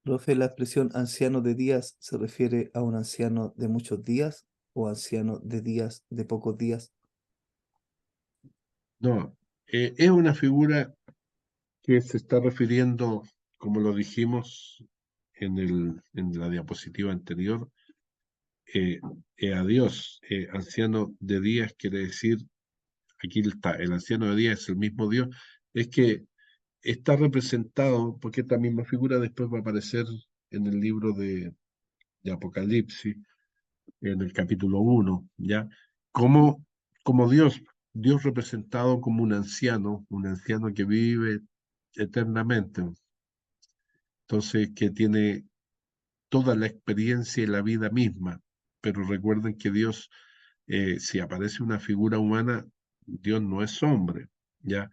Profe, ¿la expresión anciano de días se refiere a un anciano de muchos días o anciano de días de pocos días? No, es una figura que se está refiriendo, como lo dijimos en la diapositiva anterior, eh, a Dios. Anciano de días quiere decir, aquí está, el anciano de días es el mismo Dios, es que está representado, porque esta misma figura después va a aparecer en el libro de Apocalipsis, en el capítulo 1, ¿ya? Como, como Dios representado como un anciano que vive eternamente, entonces que tiene toda la experiencia y la vida misma, pero recuerden que Dios, si aparece una figura humana, Dios no es hombre, ¿ya?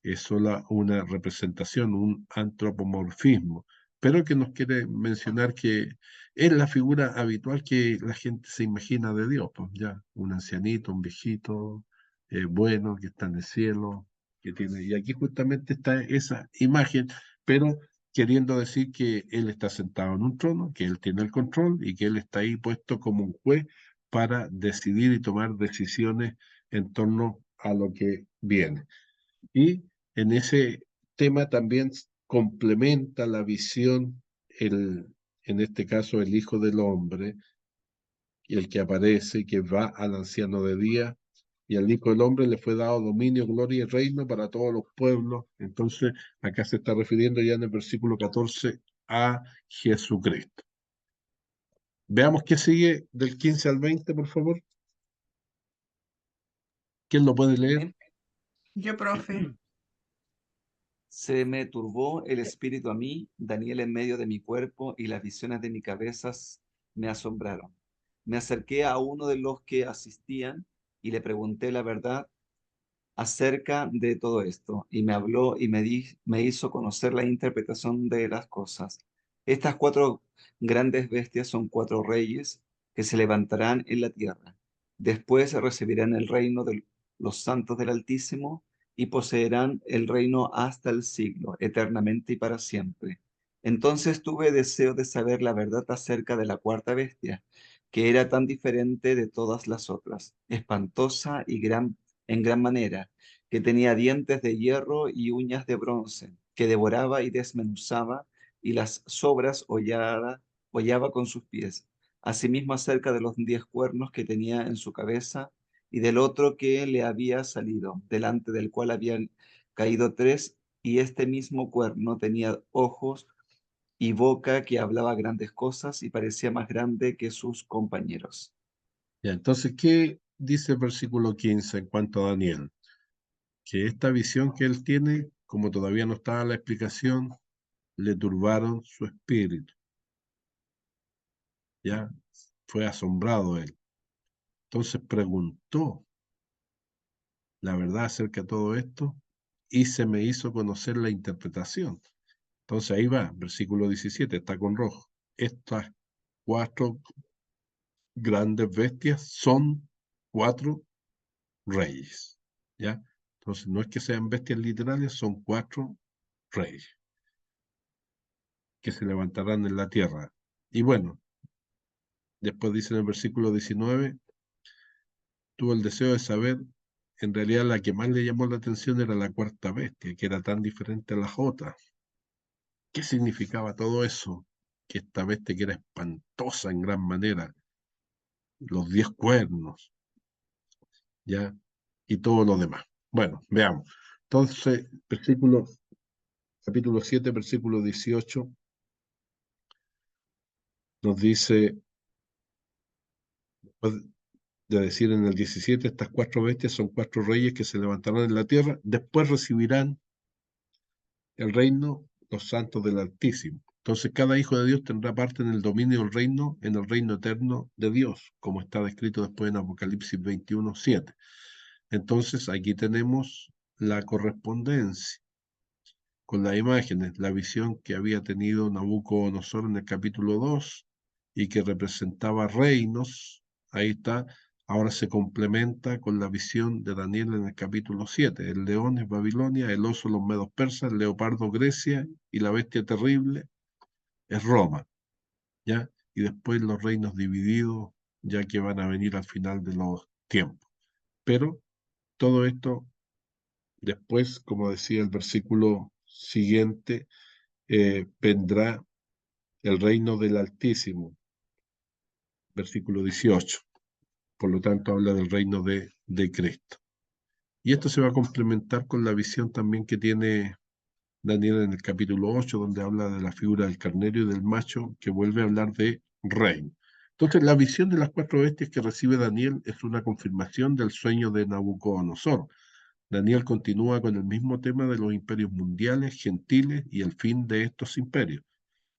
Es solo una representación, un antropomorfismo, pero que nos quiere mencionar que es la figura habitual que la gente se imagina de Dios, pues ya, un ancianito, un viejito, bueno, que está en el cielo, que tiene, y aquí justamente está esa imagen, pero queriendo decir que Él está sentado en un trono, que Él tiene el control y que Él está ahí puesto como un juez para decidir y tomar decisiones en torno a lo que viene. Y en ese tema también complementa la visión, en este caso, el Hijo del Hombre, el que aparece, que va al anciano de día, y al Hijo del Hombre le fue dado dominio, gloria y reino para todos los pueblos. Entonces, acá se está refiriendo ya en el versículo 14 a Jesucristo. Veamos qué sigue del 15 al 20, por favor. ¿Quién lo puede leer? Yo, profe. Se me turbó el espíritu a mí, Daniel en medio de mi cuerpo, y las visiones de mi cabeza me asombraron. Me acerqué a uno de los que asistían y le pregunté la verdad acerca de todo esto, y me habló y me hizo conocer la interpretación de las cosas. Estas cuatro grandes bestias son cuatro reyes que se levantarán en la tierra. Después recibirán el reino de los santos del Altísimo y poseerán el reino hasta el siglo, eternamente y para siempre. Entonces tuve deseo de saber la verdad acerca de la cuarta bestia, que era tan diferente de todas las otras, espantosa y en gran manera, que tenía dientes de hierro y uñas de bronce, que devoraba y desmenuzaba, y las sobras hollaba con sus pies. Asimismo acerca de los 10 cuernos que tenía en su cabeza, y del otro que le había salido, delante del cual habían caído 3, y este mismo cuerno tenía ojos y boca que hablaba grandes cosas y parecía más grande que sus compañeros. Ya, entonces, ¿qué dice el versículo 15 en cuanto a Daniel? Que esta visión que él tiene, como todavía no estaba la explicación, le turbaron su espíritu. Ya fue asombrado él. Entonces preguntó la verdad acerca de todo esto y se me hizo conocer la interpretación. Entonces ahí va, versículo 17, está con rojo. Estas cuatro grandes bestias son cuatro reyes. ¿Ya? Entonces no es que sean bestias literales, son cuatro reyes que se levantarán en la tierra. Y bueno, después dice en el versículo 19, tuvo el deseo de saber, en realidad la que más le llamó la atención era la cuarta bestia, que era tan diferente a las otras. ¿Qué significaba todo eso? Que esta bestia que era espantosa en gran manera, los 10 cuernos, ¿ya? Y todo lo demás. Bueno, veamos. Entonces, capítulo 7, versículo 18, nos dice, después de decir en el 17, estas cuatro bestias son cuatro reyes que se levantarán en la tierra, después recibirán el reino, los santos del Altísimo. Entonces cada hijo de Dios tendrá parte en el dominio del reino, en el reino eterno de Dios, como está descrito después en Apocalipsis 21:7. Entonces aquí tenemos la correspondencia con las imágenes, la visión que había tenido Nabucodonosor en el capítulo 2 y que representaba reinos, ahí está, ahora se complementa con la visión de Daniel en el capítulo 7. El león es Babilonia, el oso los medos persas, el leopardo Grecia y la bestia terrible es Roma, ¿ya? Y después los reinos divididos, ya que van a venir al final de los tiempos. Pero todo esto después, como decía el versículo siguiente, vendrá el reino del Altísimo, versículo 18. Por lo tanto, habla del reino de Cristo. Y esto se va a complementar con la visión también que tiene Daniel en el capítulo 8, donde habla de la figura del carnero y del macho, que vuelve a hablar de reino. Entonces, la visión de las 4 bestias que recibe Daniel es una confirmación del sueño de Nabucodonosor. Daniel continúa con el mismo tema de los imperios mundiales, gentiles y el fin de estos imperios.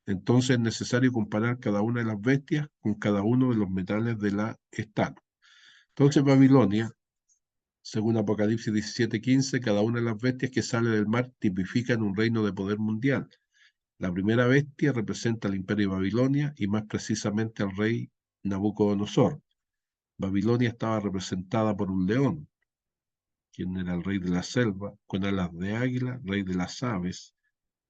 Entonces es necesario comparar cada una de las bestias con cada uno de los metales de la estatua. Entonces Babilonia, según Apocalipsis 17:15, cada una de las bestias que sale del mar tipifican un reino de poder mundial. La primera bestia representa al imperio de Babilonia y más precisamente al rey Nabucodonosor. Babilonia estaba representada por un león, quien era el rey de la selva, con alas de águila, rey de las aves.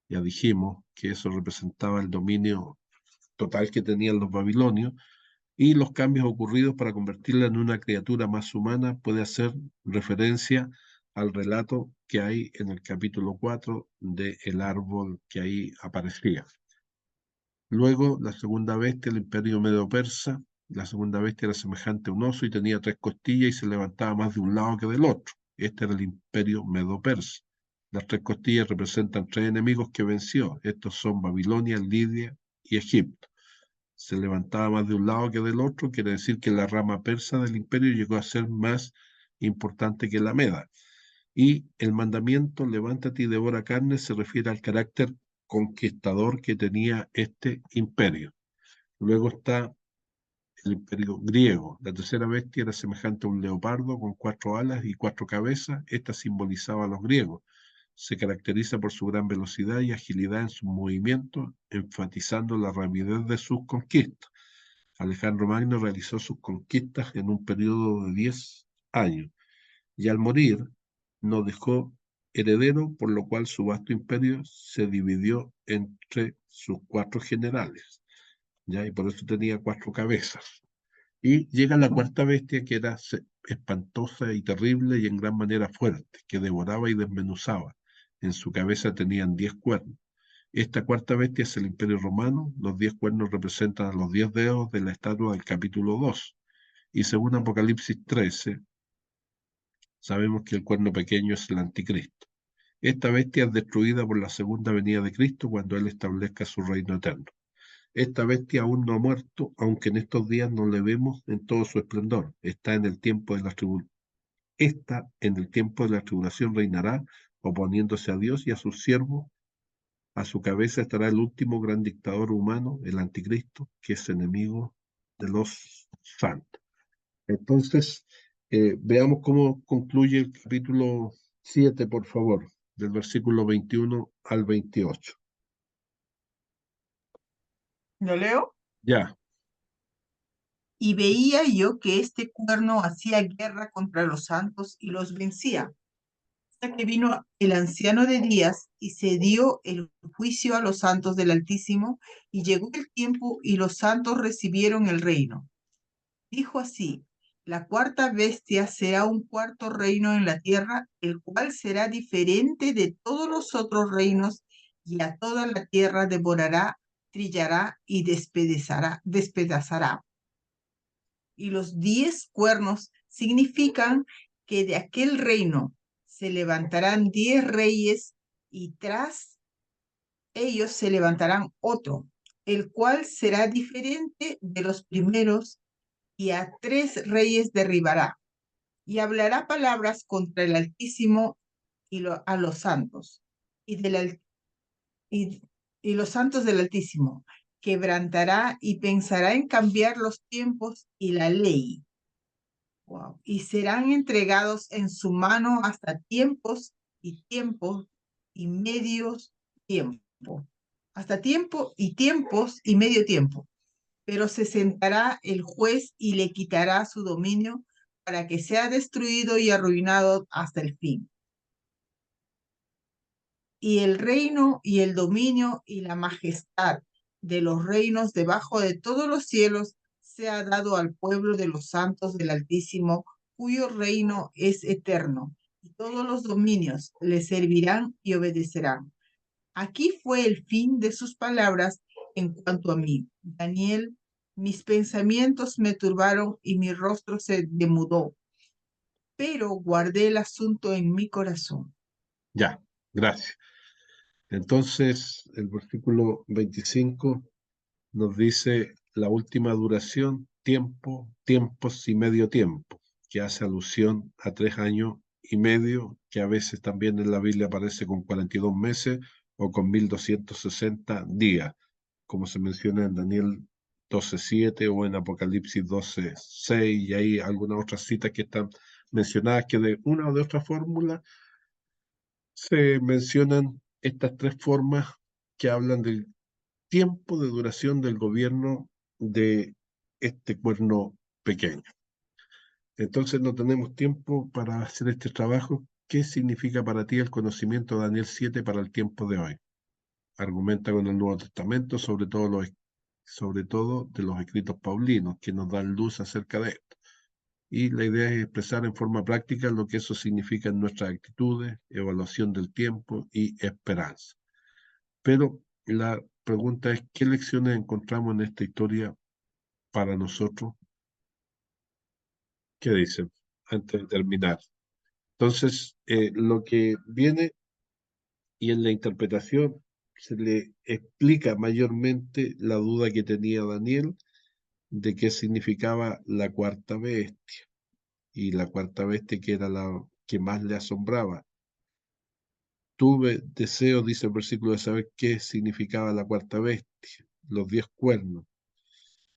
Ya dijimos que eso representaba el dominio total que tenían los babilonios, y los cambios ocurridos para convertirla en una criatura más humana puede hacer referencia al relato que hay en el capítulo 4 de el árbol que ahí aparecía. Luego, la segunda bestia, el imperio medo-persa, la segunda bestia era semejante a un oso y tenía 3 costillas y se levantaba más de un lado que del otro. Este era el imperio medo-persa. Las 3 costillas representan 3 enemigos que venció. Estos son Babilonia, Lidia y Egipto. Se levantaba más de un lado que del otro, quiere decir que la rama persa del imperio llegó a ser más importante que la meda. Y el mandamiento, levántate y devora carne, se refiere al carácter conquistador que tenía este imperio. Luego está el imperio griego. La tercera bestia era semejante a un leopardo con 4 alas y 4 cabezas. Esta simbolizaba a los griegos. Se caracteriza por su gran velocidad y agilidad en sus movimientos, enfatizando la rapidez de sus conquistas. Alejandro Magno realizó sus conquistas en un periodo de 10 años y al morir no dejó heredero, por lo cual su vasto imperio se dividió entre sus 4 generales, ¿ya? Y por eso tenía 4 cabezas. Y llega la cuarta bestia, que era espantosa y terrible y en gran manera fuerte, que devoraba y desmenuzaba. En su cabeza tenían 10 cuernos. Esta cuarta bestia es el Imperio Romano. Los 10 cuernos representan a los 10 dedos de la estatua del capítulo 2. Y según Apocalipsis 13, sabemos que el cuerno pequeño es el anticristo. Esta bestia es destruida por la segunda venida de Cristo cuando Él establezca su reino eterno. Esta bestia aún no ha muerto, aunque en estos días no le vemos en todo su esplendor. Está en el tiempo de la tribulación. Esta en el tiempo de la tribulación reinará, oponiéndose a Dios y a sus siervos. A su cabeza estará el último gran dictador humano, el anticristo, que es enemigo de los santos. Entonces, veamos cómo concluye el capítulo 7, por favor, del versículo 21 al 28. ¿Lo leo? Ya, Y veía yo que este cuerno hacía guerra contra los santos y los vencía. Hasta que vino el anciano de días y se dio el juicio a los santos del Altísimo, y llegó el tiempo y los santos recibieron el reino. Dijo así: la cuarta bestia será un cuarto reino en la tierra, el cual será diferente de todos los otros reinos, y a toda la tierra devorará, trillará y despedazará. Y los 10 cuernos significan que de aquel reino se levantarán 10 reyes, y tras ellos se levantarán otro, el cual será diferente de los primeros, y a 3 reyes derribará, y hablará palabras contra el Altísimo y a los santos, y del y, y los santos del Altísimo. Quebrantará y pensará en cambiar los tiempos y la ley. Wow. Y serán entregados en su mano hasta tiempos y medios tiempo. Hasta tiempo y tiempos y medio tiempo. Pero se sentará el juez y le quitará su dominio para que sea destruido y arruinado hasta el fin. Y el reino y el dominio y la majestad de los reinos debajo de todos los cielos se ha dado al pueblo de los santos del Altísimo, cuyo reino es eterno, y todos los dominios le servirán y obedecerán. Aquí fue el fin de sus palabras en cuanto a mí. Daniel, mis pensamientos me turbaron y mi rostro se demudó, pero guardé el asunto en mi corazón. Ya, gracias. Entonces, el versículo 25 nos dice la última duración, tiempo, tiempos y medio tiempo, que hace alusión a 3 años y medio, que a veces también en la Biblia aparece con 42 meses o con 1260 días, como se menciona en Daniel 12:7 o en Apocalipsis 12:6, y hay algunas otras citas que están mencionadas que de una o de otra fórmula se mencionan estas tres formas que hablan del tiempo de duración del gobierno de este cuerno pequeño. Entonces no tenemos tiempo para hacer este trabajo. ¿Qué significa para ti el conocimiento de Daniel 7 para el tiempo de hoy? Argumenta con el Nuevo Testamento, sobre todo de los escritos paulinos, que nos dan luz acerca de esto. Y la idea es expresar en forma práctica lo que eso significa en nuestras actitudes, evaluación del tiempo y esperanza. Pero la pregunta es, ¿qué lecciones encontramos en esta historia para nosotros? ¿Qué dicen? Antes de terminar. Entonces, lo que viene y en la interpretación se le explica mayormente la duda que tenía Daniel de qué significaba la cuarta bestia. Y la cuarta bestia que era la que más le asombraba. Tuve deseo, dice el versículo, de saber qué significaba la cuarta bestia, los 10 cuernos.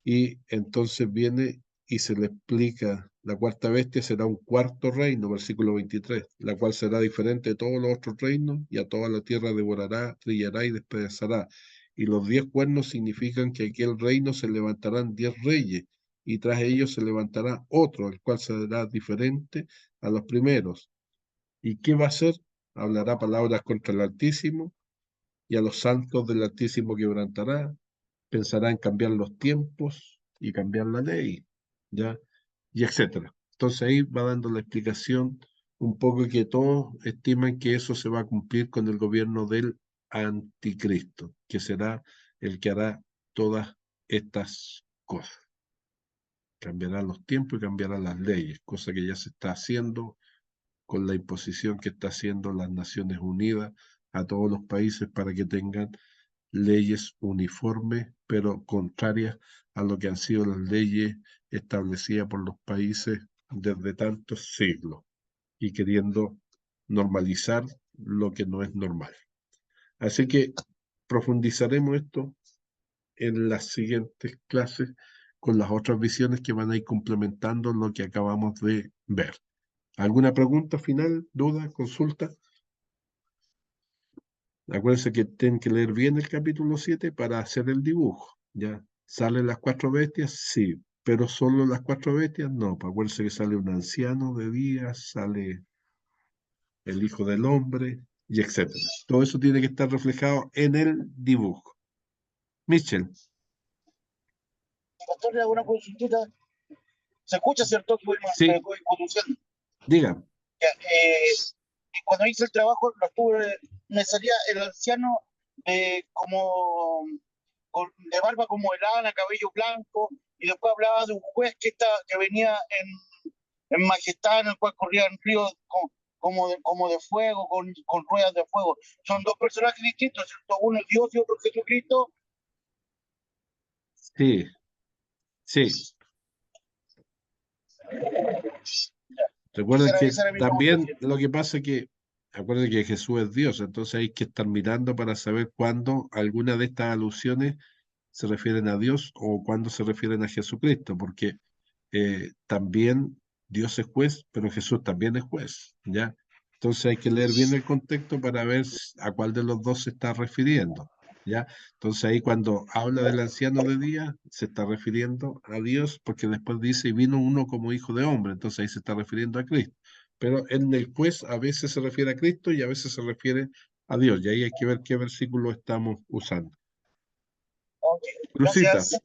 Y entonces viene y se le explica, la cuarta bestia será un cuarto reino, versículo 23, la cual será diferente de todos los otros reinos, y a toda la tierra devorará, trillará y despedazará. Y los 10 cuernos significan que aquel reino se levantarán 10 reyes, y tras ellos se levantará otro, el cual será diferente a los primeros. ¿Y qué va a hacer? Hablará palabras contra el Altísimo, y a los santos del Altísimo quebrantará, pensará en cambiar los tiempos y cambiar la ley, ¿ya? Y etcétera. Entonces ahí va dando la explicación un poco que todos estiman que eso se va a cumplir con el gobierno del anticristo, que será el que hará todas estas cosas. Cambiará los tiempos y cambiará las leyes, cosa que ya se está haciendo con la imposición que está haciendo las Naciones Unidas a todos los países para que tengan leyes uniformes, pero contrarias a lo que han sido las leyes establecidas por los países desde tantos siglos y queriendo normalizar lo que no es normal. Así que profundizaremos esto en las siguientes clases con las otras visiones que van a ir complementando lo que acabamos de ver. ¿Alguna pregunta final, duda, consulta? Acuérdense que tienen que leer bien el capítulo 7 para hacer el dibujo, ¿ya? ¿Salen las 4 bestias? Sí, pero solo las 4 bestias, no. Pues acuérdense que sale un anciano de día, sale el hijo del hombre, y etcétera. Todo eso tiene que estar reflejado en el dibujo. Michel, Pastor, le hago una consultita. ¿Se escucha, cierto? sí, Voy conduciendo. diga. Ya, cuando hice el trabajo, me salía el anciano de barba como helada, cabello blanco, y después hablaba de un juez que venía en majestad, en el cual corrían ríos como de fuego, con ruedas de fuego. Son dos personajes distintos, ¿cierto? Uno es Dios y otro es Jesucristo. Sí, sí. Recuerden que Esa era mi también pregunta. lo que pasa es que acuérdate que Jesús es Dios, entonces hay que estar mirando para saber cuándo alguna de estas alusiones se refieren a Dios o cuándo se refieren a Jesucristo, porque también Dios es juez, pero Jesús también es juez, ¿ya? Entonces hay que leer bien el contexto para ver a cuál de los dos se está refiriendo, ¿ya? Entonces ahí cuando habla del anciano de día, se está refiriendo a Dios, porque después dice, y vino uno como hijo de hombre, entonces ahí se está refiriendo a Cristo. Pero en el juez a veces se refiere a Cristo y a veces se refiere a Dios, y ahí hay que ver qué versículo estamos usando. Ok, Crucita, gracias.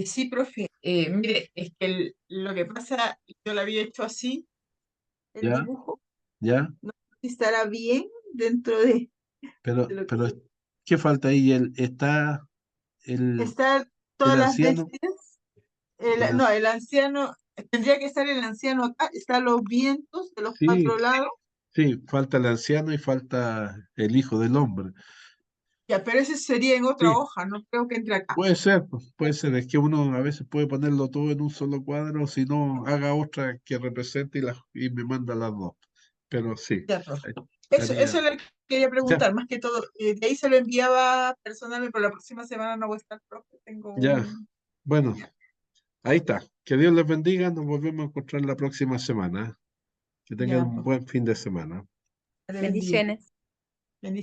Sí, profe. Mire, es que lo que pasa, yo lo había hecho así, el ¿ya? dibujo, ¿Ya? no sé si estará bien dentro de lo que Pero, ¿qué falta ahí? Está están el todas las anciano, bestias. el No, anci- el anciano, tendría que estar el anciano acá, están los vientos de los sí, 4 lados. sí, falta el anciano y falta el hijo del hombre. Ya, pero ese sería en otra Sí, hoja, no creo que entre acá. puede ser, pues, puede ser. Es que uno a veces puede ponerlo todo en un solo cuadro, si no, haga otra que represente y me manda las dos. Pero sí, Ya, profe. estaría. Eso le quería Ya, preguntar, más que todo. De ahí se lo enviaba personalmente, pero la próxima semana no voy a estar, profe. Tengo ya. un... Bueno, Ya, ahí está. Que Dios les bendiga. Nos volvemos a encontrar la próxima semana. Que tengan ya, un profe. buen fin de semana. Le bendiga. Bendiciones. Bendiciones.